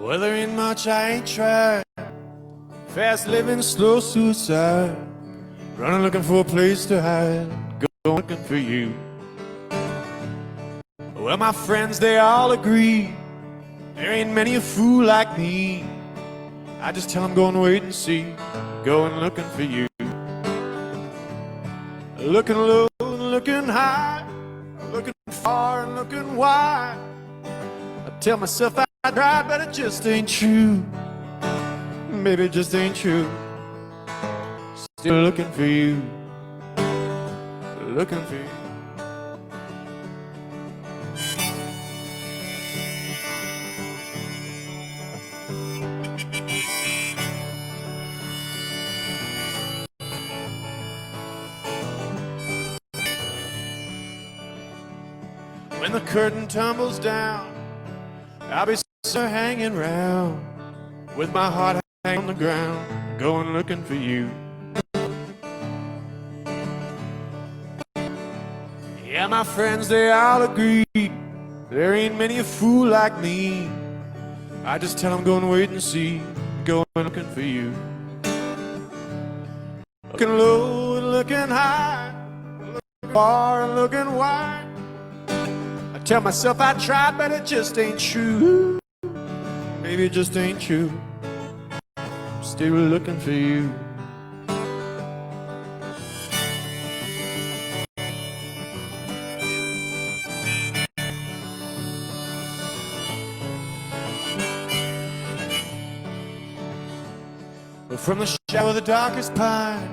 Well, there ain't much I ain't tried. Fast living, slow suicide. Running looking for a place to hide. Go looking for you. Well, my friends, they all agree. There ain't many a fool like me. I just tell them go and wait and see. Going looking for you. Looking low and looking high. Looking far and looking wide. I tell myself I tried, but it just ain't true. Maybe it just ain't true. Still looking for you. Looking for you. When the curtain tumbles down, I'll be hanging round with my heart hanging on the ground, going looking for you. Yeah, my friends, they all agree. There ain't many a fool like me. I just tell them go and wait and see, going looking for you. Looking low and looking high, looking far and looking wide. I tell myself I tried, but it just ain't true. Maybe it just ain't true. Still looking for you. But from the shadow of the darkest pine,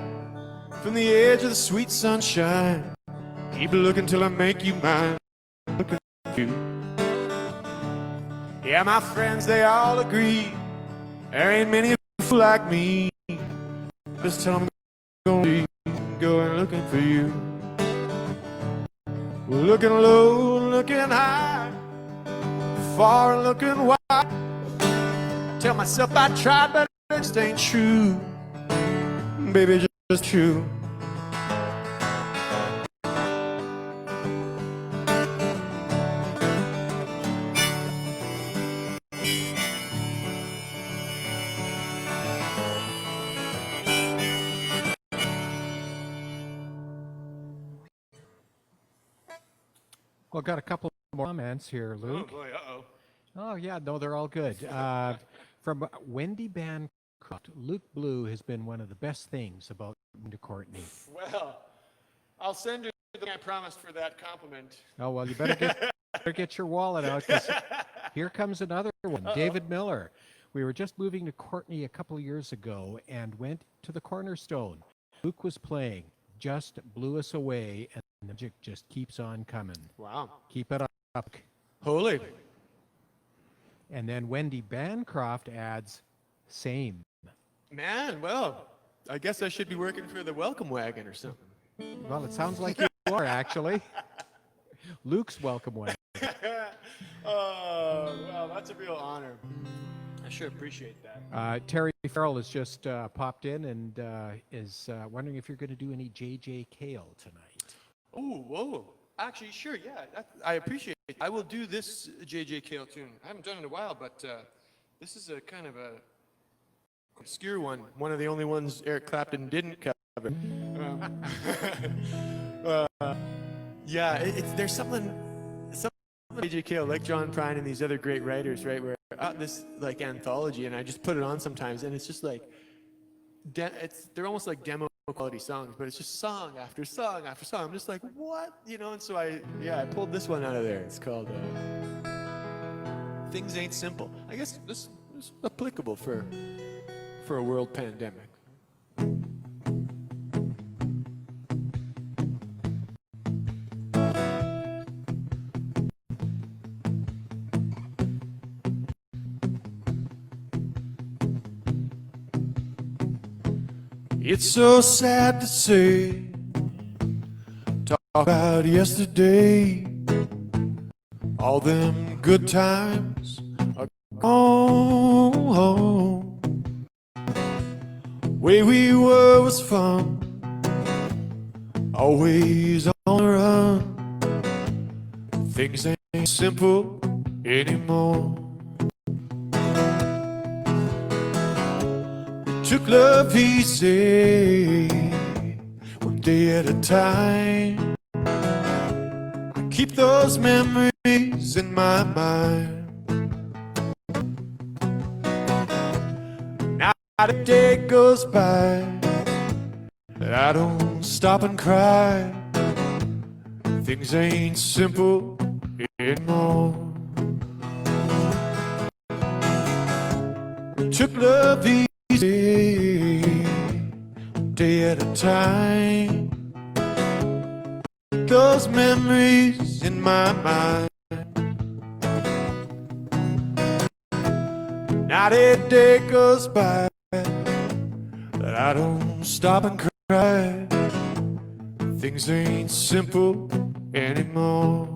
from the edge of the sweet sunshine, keep looking till I make you mine. Looking for you. Yeah, my friends, they all agree. There ain't many a fool like me. Just tell them I'm going looking for you. Looking low, looking high, far and looking wide. Tell myself I tried, but it just ain't true. Baby, just true. Well, got a couple more comments here, Luke. Oh boy, uh-oh. Oh, yeah, no, they're all good. From Wendy Bancroft, Luke Blue has been one of the best things about to Courtney. Well, I'll send her the thing I promised for that compliment. Oh, well, you better get your wallet out, because here comes another one. David Miller. We were just moving to Courtney a couple of years ago and went to the Cornerstone. Luke was playing, just blew us away, and the magic just keeps on coming. Wow. Keep it up. Holy. And then Wendy Bancroft adds, same. Man, well, I guess I should be working for the welcome wagon or something. Well, it sounds like you are, actually. Luke's welcome wagon. Oh, well, that's a real honor. I sure appreciate that. Terry Farrell has just popped in and is wondering if you're going to do any J.J. Cale tonight. Oh, whoa. Actually, sure, yeah. I appreciate it. I will do this J.J. Cale tune. I haven't done it in a while, but this is a kind of a obscure one. One of the only ones Eric Clapton didn't cover. Yeah, there's something J.J. Cale, like John Prine and these other great writers, right, where this like anthology, and I just put it on sometimes, and it's just like, they're almost like demo quality songs, but it's just song after song after song. I'm just like, what? You know, and so I pulled this one out of there. It's called Things Ain't Simple. I guess this is applicable for a world pandemic. It's so sad to say, talk about yesterday. All them good times are gone. Way we were was fun, always on the run. Things ain't simple anymore. Took love easy, one day at a time. I keep those memories in my mind. Not a day goes by that I don't stop and cry. Things ain't simple anymore. Took love easy, one day at a time. Those memories in my mind. Not a day goes by that I don't stop and cry. Things ain't simple anymore.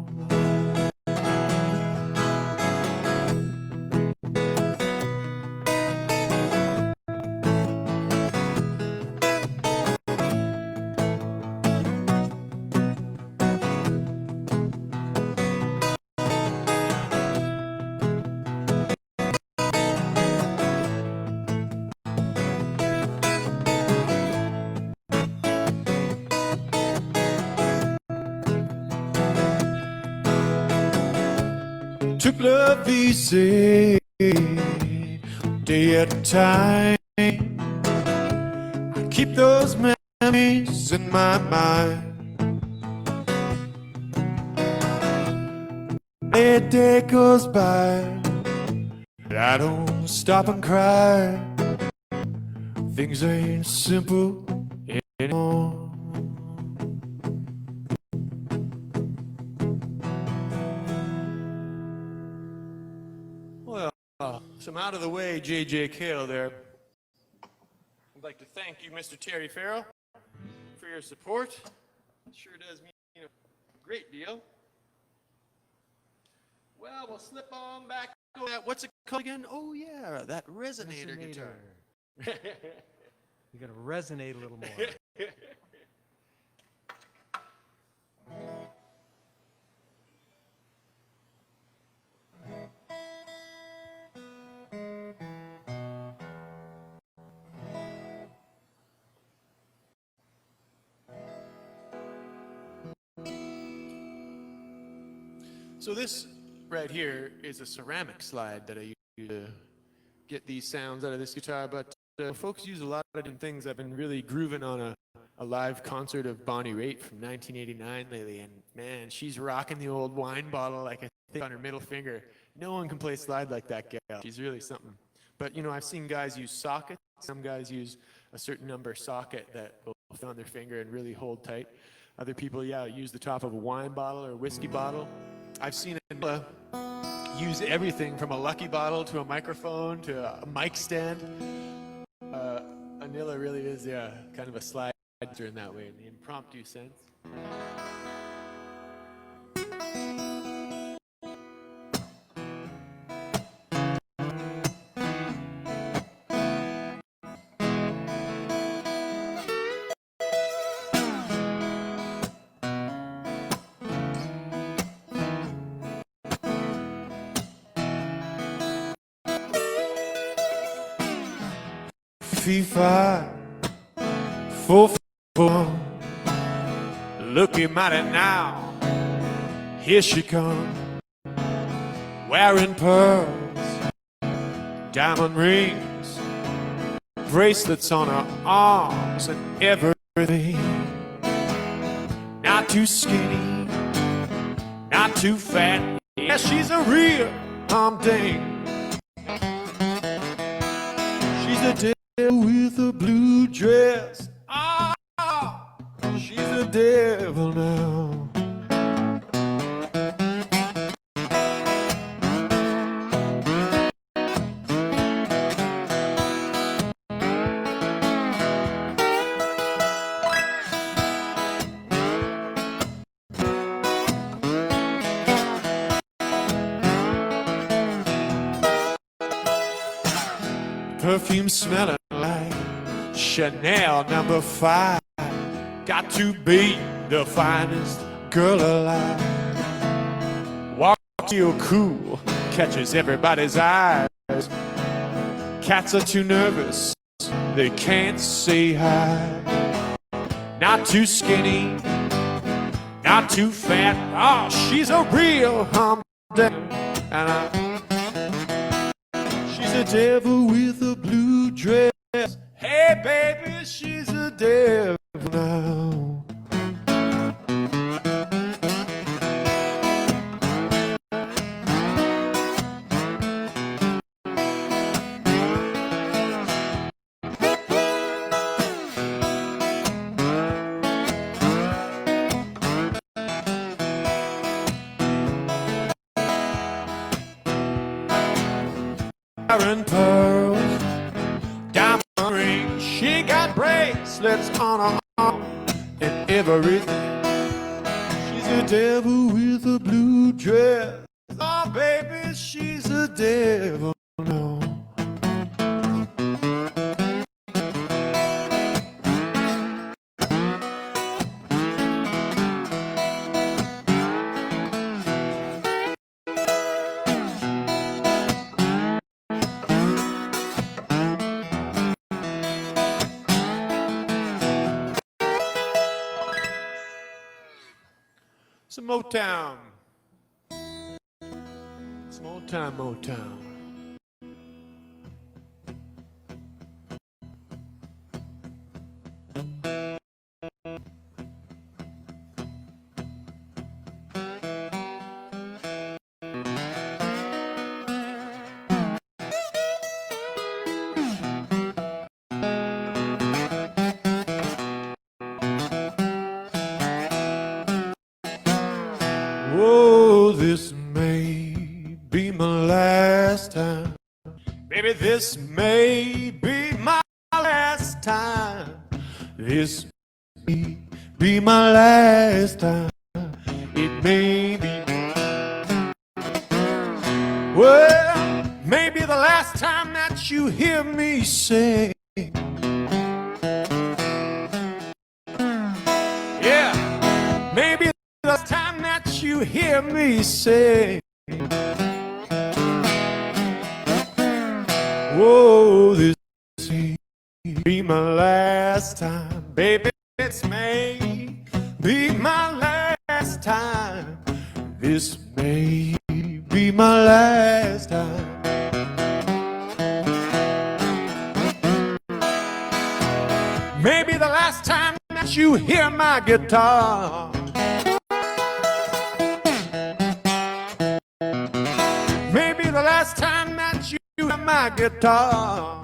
Took love easy, one day at a time. I keep those memories in my mind. A day goes by, but I don't stop and cry. Things ain't simple anymore. Some out of the way J.J. Cale there. I'd like to thank you, Mr. Terry Farrell, for your support. It sure does mean a great deal. Well, we'll slip on back. What's it called again? Oh, yeah, that resonator guitar. You got to resonate a little more. So this right here is a ceramic slide that I use to get these sounds out of this guitar, but folks use a lot of different things. I've been really grooving on a live concert of Bonnie Raitt from 1989 lately, and man, she's rocking the old wine bottle like I think on her middle finger. No one can play slide like that gal. She's really something. But you know, I've seen guys use sockets. Some guys use a certain number socket that will fit on their finger and really hold tight. Other people, yeah, use the top of a wine bottle or a whiskey bottle. I've seen Anilla use everything from a lucky bottle to a microphone to a mic stand. Anilla really is, yeah, kind of a slider in that way, in the impromptu sense. Fee-fi, fo-fo, looky mighty now, here she comes, wearing pearls, diamond rings, bracelets on her arms and everything. Not too skinny, not too fat, yeah, she's a real humding. She's a devil with a blue dress. Ah, she's a devil now. Perfume smelling like Chanel number 5. Got to be the finest girl alive. Walk real cool, catches everybody's eyes. Cats are too nervous they can't say hi. Not too skinny, not too fat. Oh, she's a real humdinger. And she's a devil with a blue dress. Hey, baby, she's a devil now. Iron pearls, diamond rings, she got bracelets on her arm and everything. She's a devil with a blue dress. Oh, baby, she's a devil now. Some Motown. Some old time Motown. Oh, this may be my last time. Maybe this may be my last time. This may be my last time. It may be. Well, maybe the last time that you hear me say. Yeah, maybe the last time that you hear me say. Whoa, this may be my last time. Baby, this may be my last time. This may be my last time. Maybe the last time that you hear my guitar. Maybe the last time that you hear my guitar.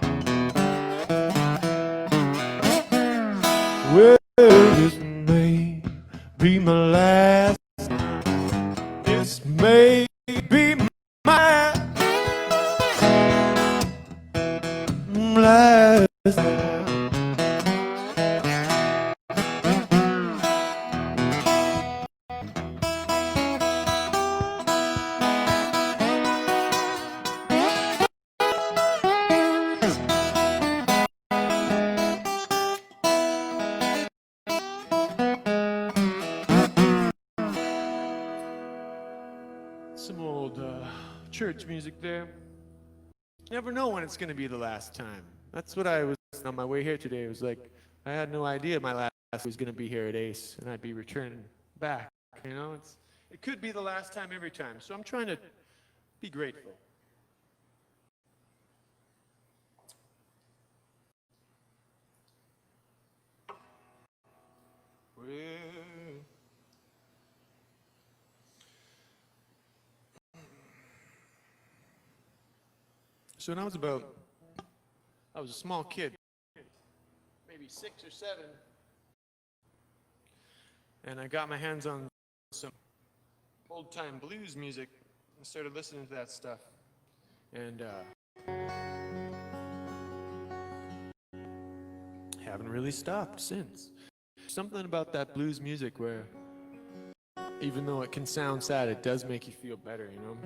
Well, this may be my last. This may be my last. Some old church music there. Never know when it's going to be the last time. That's what I was on my way here today. It was like I had no idea my last was going to be here at Ace, and I'd be returning back. You know, it could be the last time every time. So I'm trying to be grateful. Well, so when I was a small kid, maybe 6 or 7, and I got my hands on some old-time blues music and started listening to that stuff. And haven't really stopped since. Something about that blues music where, even though it can sound sad, it does make you feel better, you know?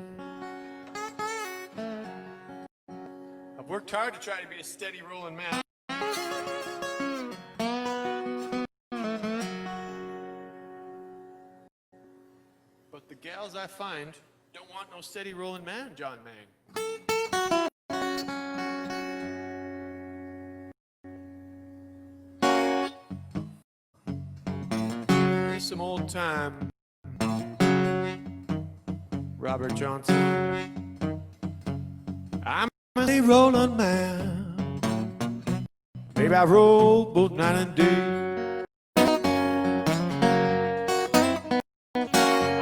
I've worked hard to try to be a steady rolling man. But the gals I find don't want no steady rolling man, John Mang. some old time. Robert Johnson. I'm a rolling man. Baby, I roll both night and day.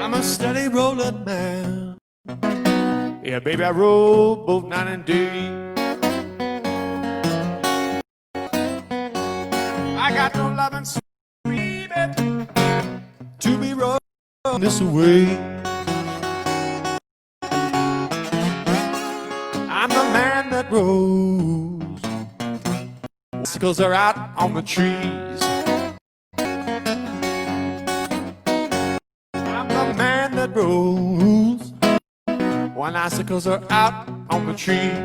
I'm a steady rolling man. Yeah, baby, I roll both night and day. I got no loving sweet baby to be rolling this way. I'm the man that rolls. Bicycles are out on the trees. I'm the man that rolls when icicles are out on the trees.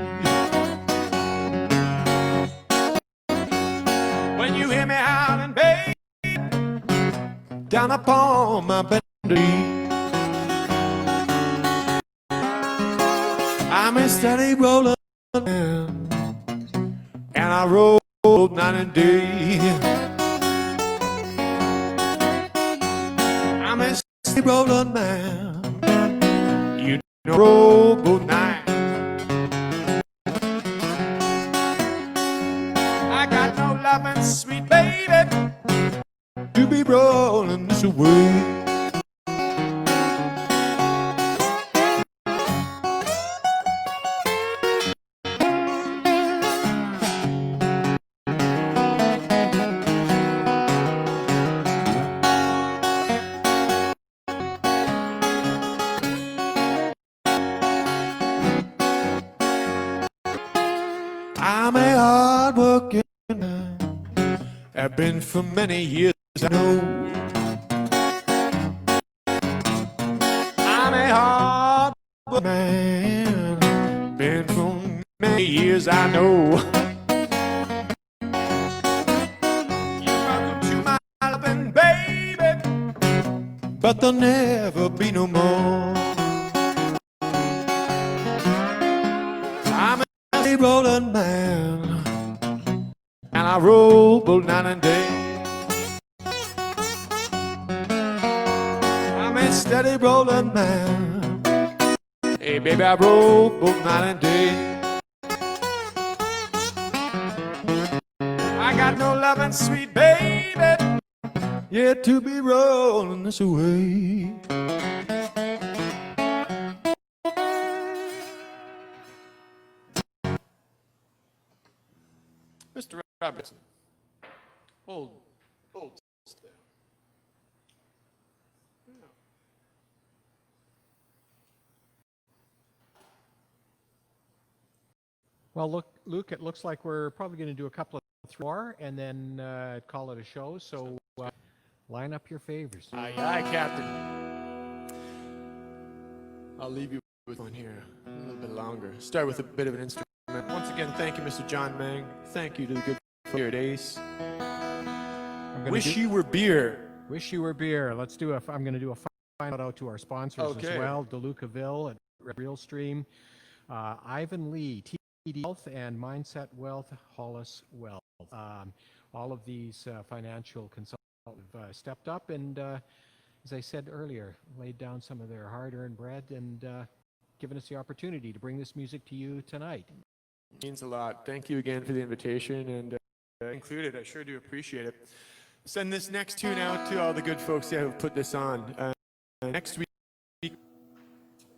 When you hear me howling, babe, down upon my bended, I'm a steady roller man, and I roll night and day. I'm a steady roller man, you know, roll both night. I got no loving sweet baby to be rolling this way. I'm a hard-working man, have been for many years, I know. I'm a hard-working man, been for many years, I know. You're welcome to my loving, baby, but there'll never be no more. I'm a rolling man, and I roll both night and day. I'm a steady rolling man. Hey, baby, I roll both night and day. I got no loving sweet baby, yeah, to be rolling this way. Mr. Robertson, old stuff. Well, Luke, it looks like we're probably going to do a couple of 3 more and then call it a show. So line up your favors. Aye, aye, Captain. I'll leave you with one here a little bit longer. Start with a bit of an instrument. Once again, thank you, Mr. John Mang. Thank you to the good folks here at Ace. Wish you were beer. Wish you were beer. Let's do I'm going to do a final out to our sponsors as well. DeLucaville at Realstream, Ivan Lee, TD Health, and Mindset Wealth, Hollis Wealth. All of these financial consultants have stepped up and, as I said earlier, laid down some of their hard-earned bread and given us the opportunity to bring this music to you tonight. Means a lot. Thank you again for the invitation and included. I sure do appreciate it. Send this next tune out to all the good folks who have put this on. Next week,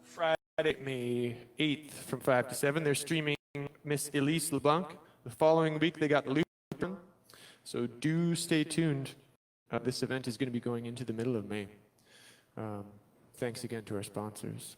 Friday, May 8th from 5 to 7, they're streaming Miss Elise LeBlanc. The following week, they got Lutheran. So do stay tuned. This event is going to be going into the middle of May. Thanks again to our sponsors.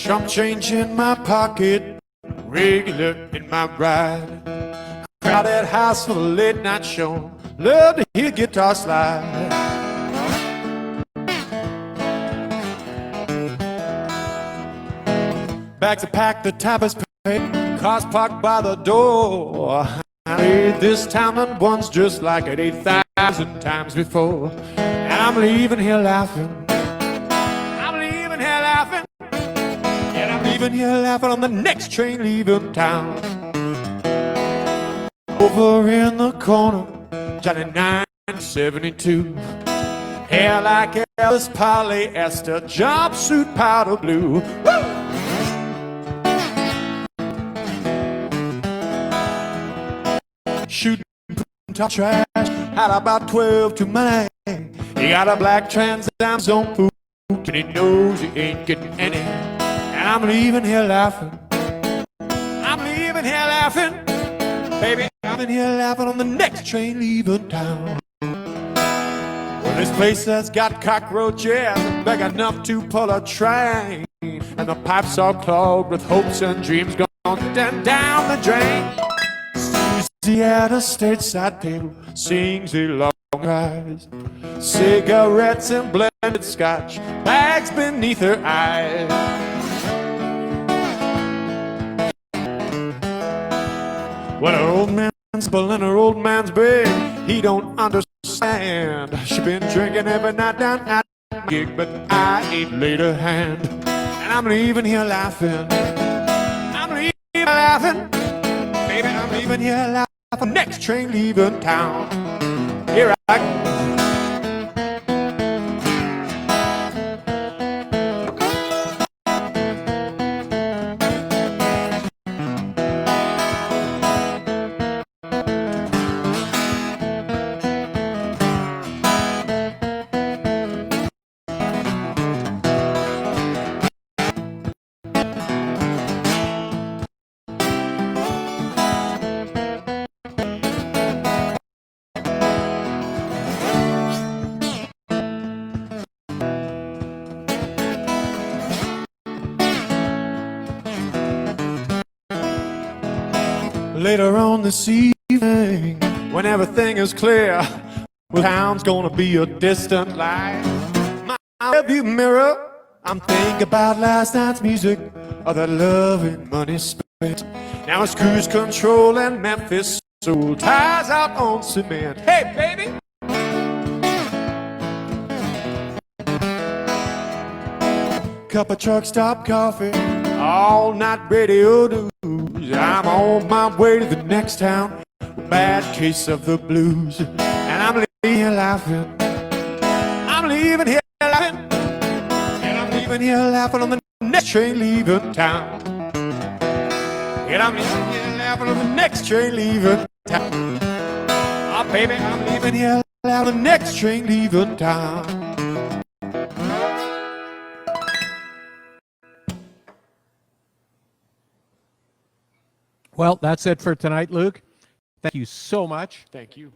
Chump change in my pocket, regular in my ride. Crowded house for the late night show, love to hear guitar slide. Bags are packed, the tab is paid, cars parked by the door. I made this town and once just like it 8,000 times before. And I'm leaving here laughing. I'm leaving here laughing. And I'm leaving here laughing on the next train leaving town. Over in the corner, Johnny 972. Hair like Elvis, polyester, jumpsuit powder blue. Woo! Shooting top trash at about 12 to my name. He got a black Trans Am zone food, and he knows he ain't getting any. And I'm leaving here laughing. I'm leaving here laughing. Baby, I'm in here laughing on the next train leaving town. Well, this place has got cockroaches big enough to pull a train. And the pipes are clogged with hopes and dreams gone down the drain. Susie at a stateside table sings a long rise. Cigarettes and blended scotch, bags beneath her eyes. When her old man's pulling her old man's big, he don't understand. She been drinking every night down at the gig, but I ain't laid a hand. And I'm leaving here laughing. I'm leaving here laughing. Baby, I'm leaving here laughing. Next train leaving town. Here I go. Later on this evening, when everything is clear, well, town's gonna be a distant light. My rearview mirror, I'm thinking about last night's music, of that love and money spent. Now it's cruise control and Memphis soul ties out on cement. Hey, baby! Cup of truck stop coffee, all night radio news. I'm on my way to the next town, a bad case of the blues. And I'm leaving here laughing. I'm leaving here laughing. And I'm leaving here laughing on the next train leaving town. And I'm leaving here laughing on the next train leaving town. Oh, baby, I'm leaving here laughing on the next train leaving town. Well, that's it for tonight, Luke. Thank you so much. Thank you.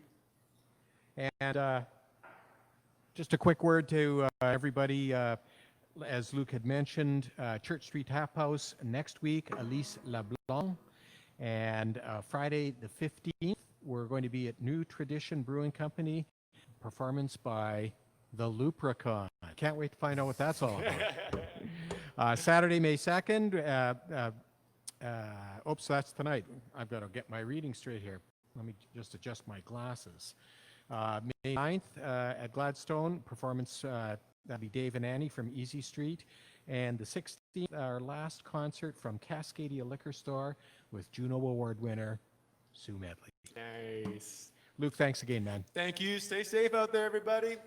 And just a quick word to everybody. As Luke had mentioned, Church Street Tap House next week, Elise LeBlanc. And Friday the 15th, we're going to be at New Tradition Brewing Company, performance by the Lupricon. Can't wait to find out what that's all about. Saturday, May 2nd, oops, that's tonight. I've got to get my reading straight here. Let me just adjust my glasses. May 9th at Gladstone, performance, that'll be Dave and Annie from Easy Street. And the 16th, our last concert from Cascadia Liquor Store with Juno Award winner Sue Medley. Nice. Luke, thanks again, man. Thank you. Stay safe out there, everybody.